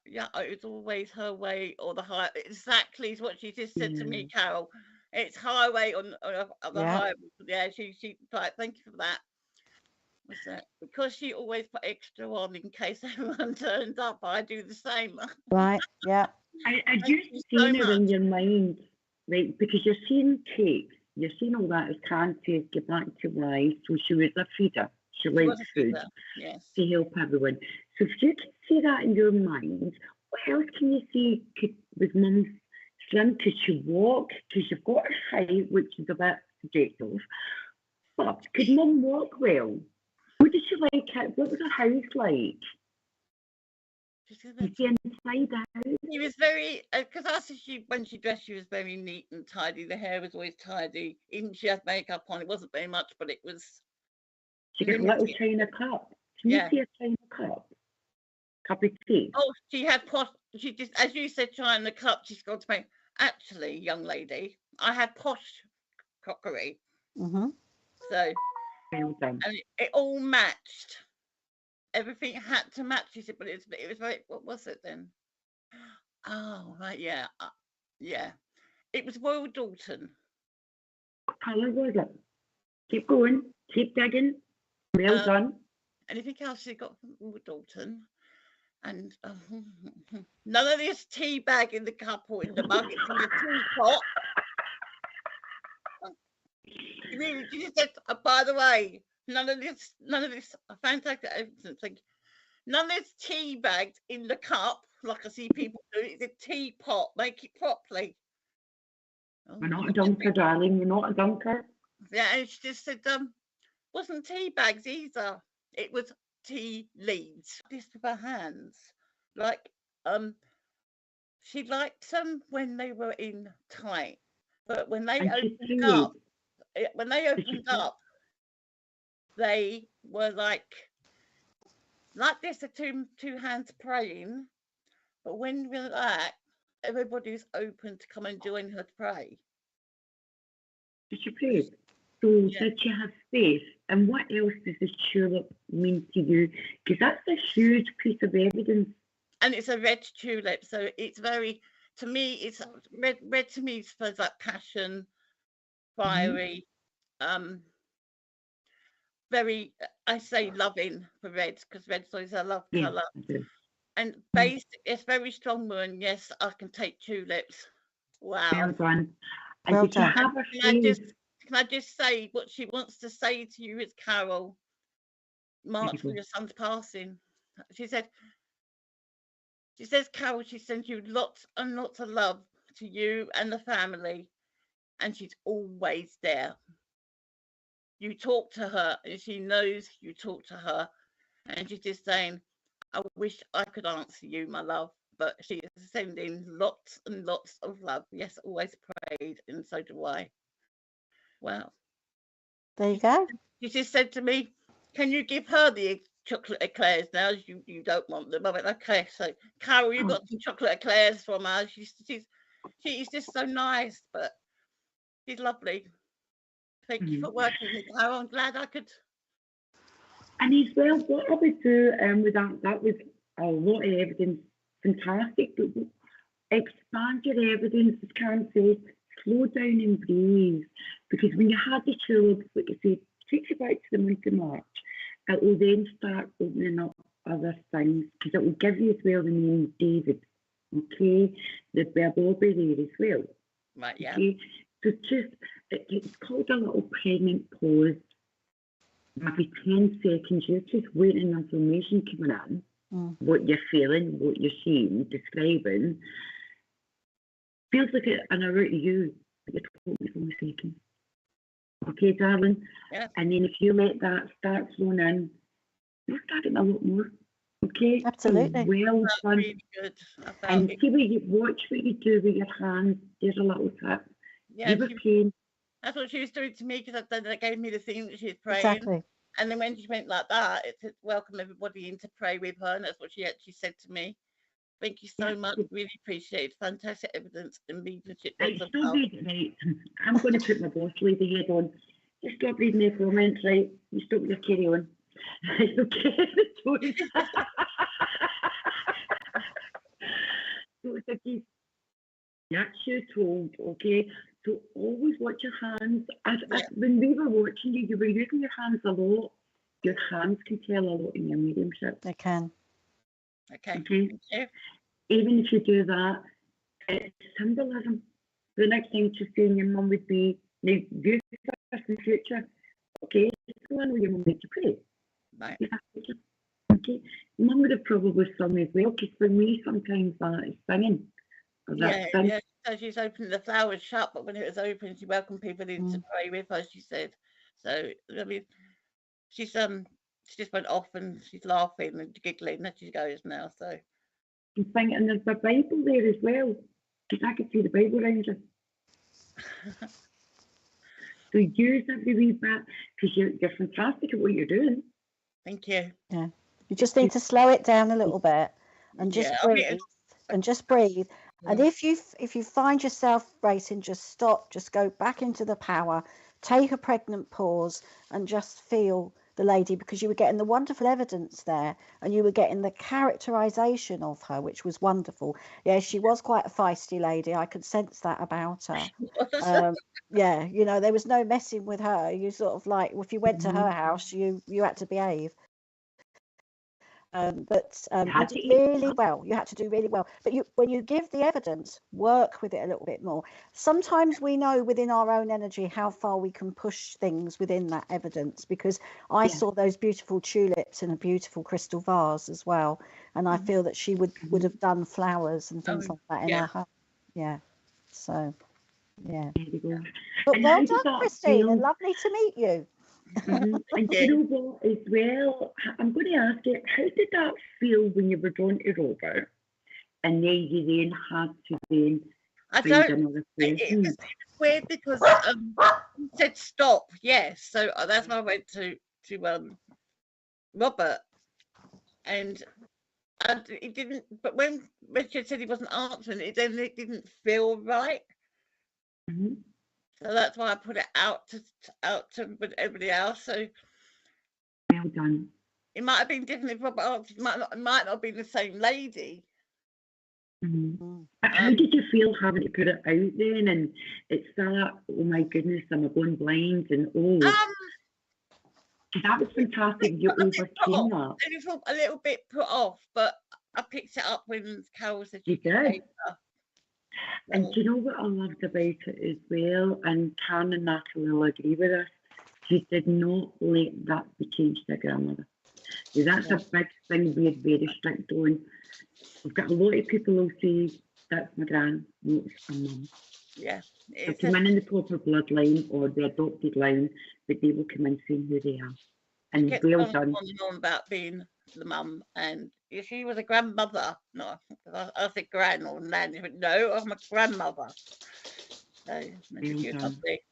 it's always her way or the high. Exactly what she just said to me, Carol. It's highway on the highway. Yeah, she right. Thank you for that. What's that? Because she always put extra on in case everyone turns up. I do the same. Right. Yeah. I just seen it in your mind, right? Because you're seeing cakes, you're seeing all that as cancer, get back to life. So she was a feeder. She likes food to help everyone. So if you can see that in your mind, what else can you see? Was Mum slim? Could she walk? Because you've got her height, which is a bit subjective. But could Mum walk well? What did she like? What was her house like? Was she inside out? She was very, because when she dressed, she was very neat and tidy. The hair was always tidy. Even she had makeup on. It wasn't very much, but it was. She got a little china cup. Can you see a china cup? Cup of tea? Oh, she had posh. She just, as you said, china cup. She's got to make. Actually, young lady, I had posh crockery. So, well done. And it all matched. Everything had to match. She said, but it was very. What was it then? Oh, right, yeah. It was Royal Dalton. What colour was it? Keep going. Keep digging. Well done. Anything else you got from Royal Dalton? And none of this tea bag in the cup or in the mug. It's in the teapot. She just said, by the way, none of this. Fantastic evidence. None of this tea bags in the cup, like I see people do. It's a teapot. Make it properly. We're not a dunker, darling. We're not a dunker. Yeah, and she just said, wasn't tea bags either. It was tea leaves. This with her hands. Like, she liked them when they were in tight. But when they opened up, they were like like this, are two hands praying, but when we're like, everybody's open to come and join her to pray. Did you pray? So did you have faith? And what else does the tulip mean to you? Because that's a huge piece of evidence. And it's a red tulip, so it's very, to me, it's red to me smells like passion, fiery, very, I say loving for red, because red's always a love colour. And base, it's very strong moon. Yes, I can take tulips. Wow. Well done. And Well did you done. have a faith? Can I just say what she wants to say to you is, Carol, March for your son's passing. She says, Carol, she sends you lots and lots of love to you and the family, and she's always there. You talk to her, and she knows you talk to her, and she's just saying, I wish I could answer you, my love, but she is sending lots and lots of love. Yes, always prayed, and so do I. Wow. There you go. She just said to me, can you give her the chocolate eclairs now? You don't want them. I went, okay. So, Carol, you got some chocolate eclairs from her. She's just so nice, but she's lovely. Thank you for working with me, Carol. I'm glad I could. And as well, what I would do with that was a lot of evidence, fantastic, but expand your evidence, as Karen says, slow down and breathe. Because when you had the tulips, like I said, takes you back to the month of March, it will then start opening up other things, because it will give you as well the name David, okay? The Bible will be there as well. Right, yeah. Okay? So just, it's called a little pregnant pause. Maybe 10 seconds, you're just waiting information coming in, what you're feeling, what you're seeing, describing. Feels like an hour to you, but you're talking for a second. Okay, darling? Yeah. And then if you let that start flowing in, you'll start getting a lot more. Okay? Absolutely. So well done. Really good. And see what you watch what you do with your hands. There's a little tip. Yeah, you were praying. That's what she was doing to me, because that gave me the thing that she was praying. Exactly. And then when she went like that, it said, welcome everybody in to pray with her. And that's what she actually said to me. Thank you so much. Really appreciate it. Fantastic evidence and mediumship. Right, stop reading, right. I'm going to put my boss lady head on. Just stop reading the comments, right? You stop your carry on. It's okay. So it's okay. That's you told, okay? So always watch your hands. When we were watching you, you were using your hands a lot. Your hands can tell a lot in your mediumship. They can. Okay. Even if you do that, it's symbolism. The next thing to see in your mum would be, now, you first in the future, okay? Go on with your mum to pray. Right. Okay. Mum would have probably sung as well, because for me, sometimes that is singing. Yeah. So she's opened the flowers shut, but when it was open, she welcomed people in to pray with her, she said. So, I mean, she just went off and she's laughing and giggling as she goes now, so. And there's the Bible there as well, because I could see the Bible around you. So use every wee bit, because you're fantastic at what you're doing. Thank you. Yeah. You just need to slow it down a little bit and just breathe. And just breathe. And if you find yourself racing, just stop, just go back into the power, take a pregnant pause and just feel the lady, because you were getting the wonderful evidence there and you were getting the characterization of her, which was wonderful. Yeah, she was quite a feisty lady. I could sense that about her. Yeah, you know, there was no messing with her. You sort of like, if you went to her house, you had to behave. But you did really well. You had to do really well. But when you give the evidence, work with it a little bit more. Sometimes we know within our own energy how far we can push things within that evidence, because I saw those beautiful tulips in a beautiful crystal vase as well. And I feel that she would have done flowers and things like that in her home. Yeah. So, yeah. But well done, Christine, and lovely to meet you. And you know what, as well, I'm going to ask you, how did that feel when you were drawn to Robert and then you then had to then find another person? It was weird because he said stop, yes, so that's why I went to Robert, and it didn't. But when Richard said he wasn't answering, it didn't feel right. Mm-hmm. So that's why I put it out to everybody else. So Well done. it might have been different if Robert answered. It might not have been the same lady. Mm-hmm. How did you feel having to put it out then? And it's that, oh my goodness, am I going blind? And that was fantastic. You overcame that. I felt a little bit put off, but I picked it up when Carol said you did. And do you know what I loved about it as well? And Karen and Natalie will agree with us. She did not let that be changed to grandmother. That's a big thing we're very strict on. We've got a lot of people who say, that's my gran, no, it's my mum. Yeah. They'll come in the proper bloodline or the adopted line, but they will come in saying who they are. And well done. On about being the mum, and if she was a grandmother, no, I said gran or nan, but no, I'm a grandmother. So, lovely.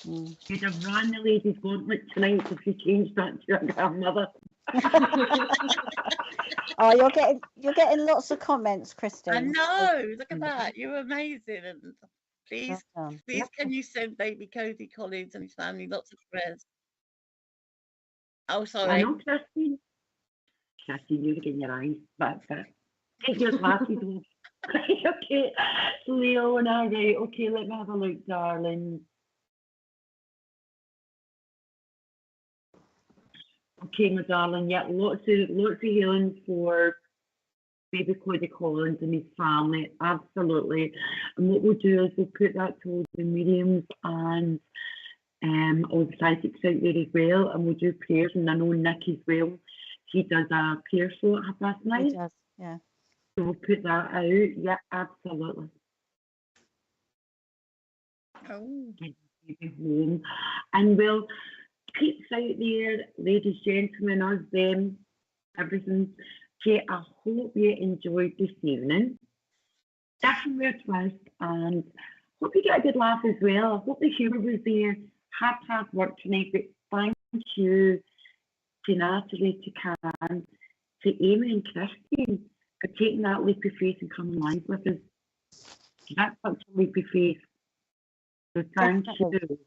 You'd have ran the ladies' gauntlet tonight if you changed that to a grandmother. Oh, you're getting lots of comments, Christine. I know. Look at that. You're amazing. And please, can you send baby Cody Collins and his family lots of prayers? Oh, sorry. I know, Christine. Christine, you're getting your eyes. That's it. Take your glasses off. Okay, Leona, right. Okay, let me have a look, darling. Okay, my darling. Yeah, lots of healing for baby Cody Collins and his family. Absolutely. And what we'll do is we'll put that to all the mediums and all the psychics out there as well, and we'll do prayers. And I know Nick as well. He does a prayer show at 9:30. He does, yeah. So we'll put that out. Yeah, absolutely. Oh. Get baby home. And we'll peeps out there, ladies, gentlemen, us, them, everything. Okay, I hope you enjoyed this evening. Different weird twist, and hope you get a good laugh as well. I hope the humour was there. Hard work tonight, but thank you to Natalie, to Karen, to Amy and Christine for taking that leap of faith and coming live with us. That's such a leap of faith. So thank you.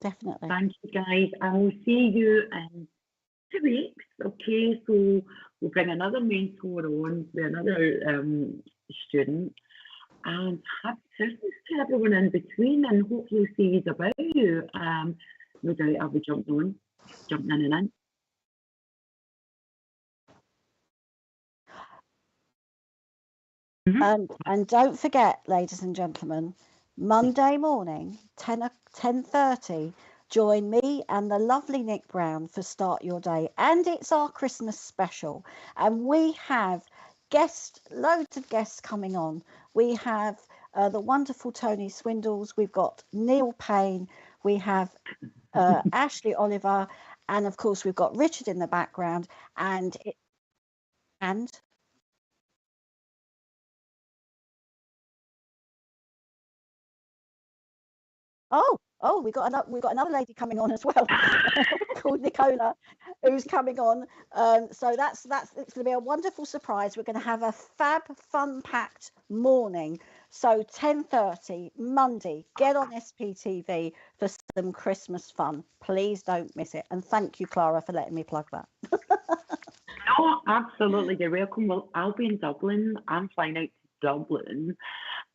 Definitely. Thank you, guys. And we'll see you in 2 weeks. Okay, so we'll bring another mentor on with another student. And happy Christmas to everyone in between, and hopefully see you about you. No doubt I'll be jumping in and in. And don't forget, ladies and gentlemen, Monday morning, 10:30, join me and the lovely Nick Brown for Start Your Day. And it's our Christmas special. And we have loads of guests coming on. We have the wonderful Tony Swindles. We've got Neil Payne. We have Ashley Oliver. And of course, we've got Richard in the background. And we've got another lady coming on as well called Nicola, who's coming on. So it's going to be a wonderful surprise. We're going to have a fab, fun-packed morning. So 10:30 Monday, get on SPTV for some Christmas fun. Please don't miss it. And thank you, Clara, for letting me plug that. No, absolutely. You're welcome. Well, I'll be in Dublin. I'm flying out to Dublin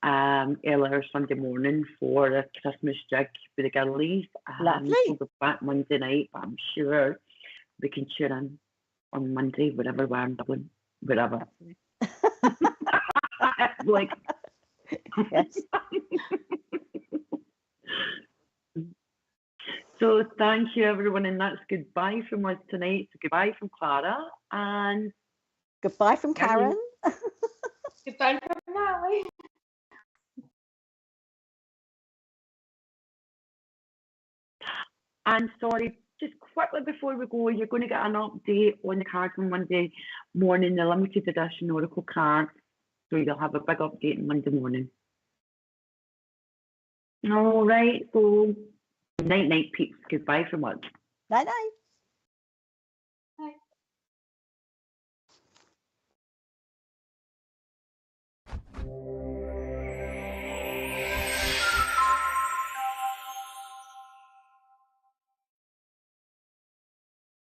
earlier Sunday morning for a Christmas jig with the girlies. Lovely. We'll be back Monday night, but I'm sure we can tune in on Monday, wherever we're in Dublin, wherever. Like, yes. So thank you, everyone, and that's goodbye from us tonight. So goodbye from Clara and goodbye from Karen. Goodbye from Natalie. And sorry, just quickly before we go, you're going to get an update on the cards on Monday morning, the limited edition Oracle cards. So you'll have a big update on Monday morning. All right, so night, peeps. Goodbye from us. Night.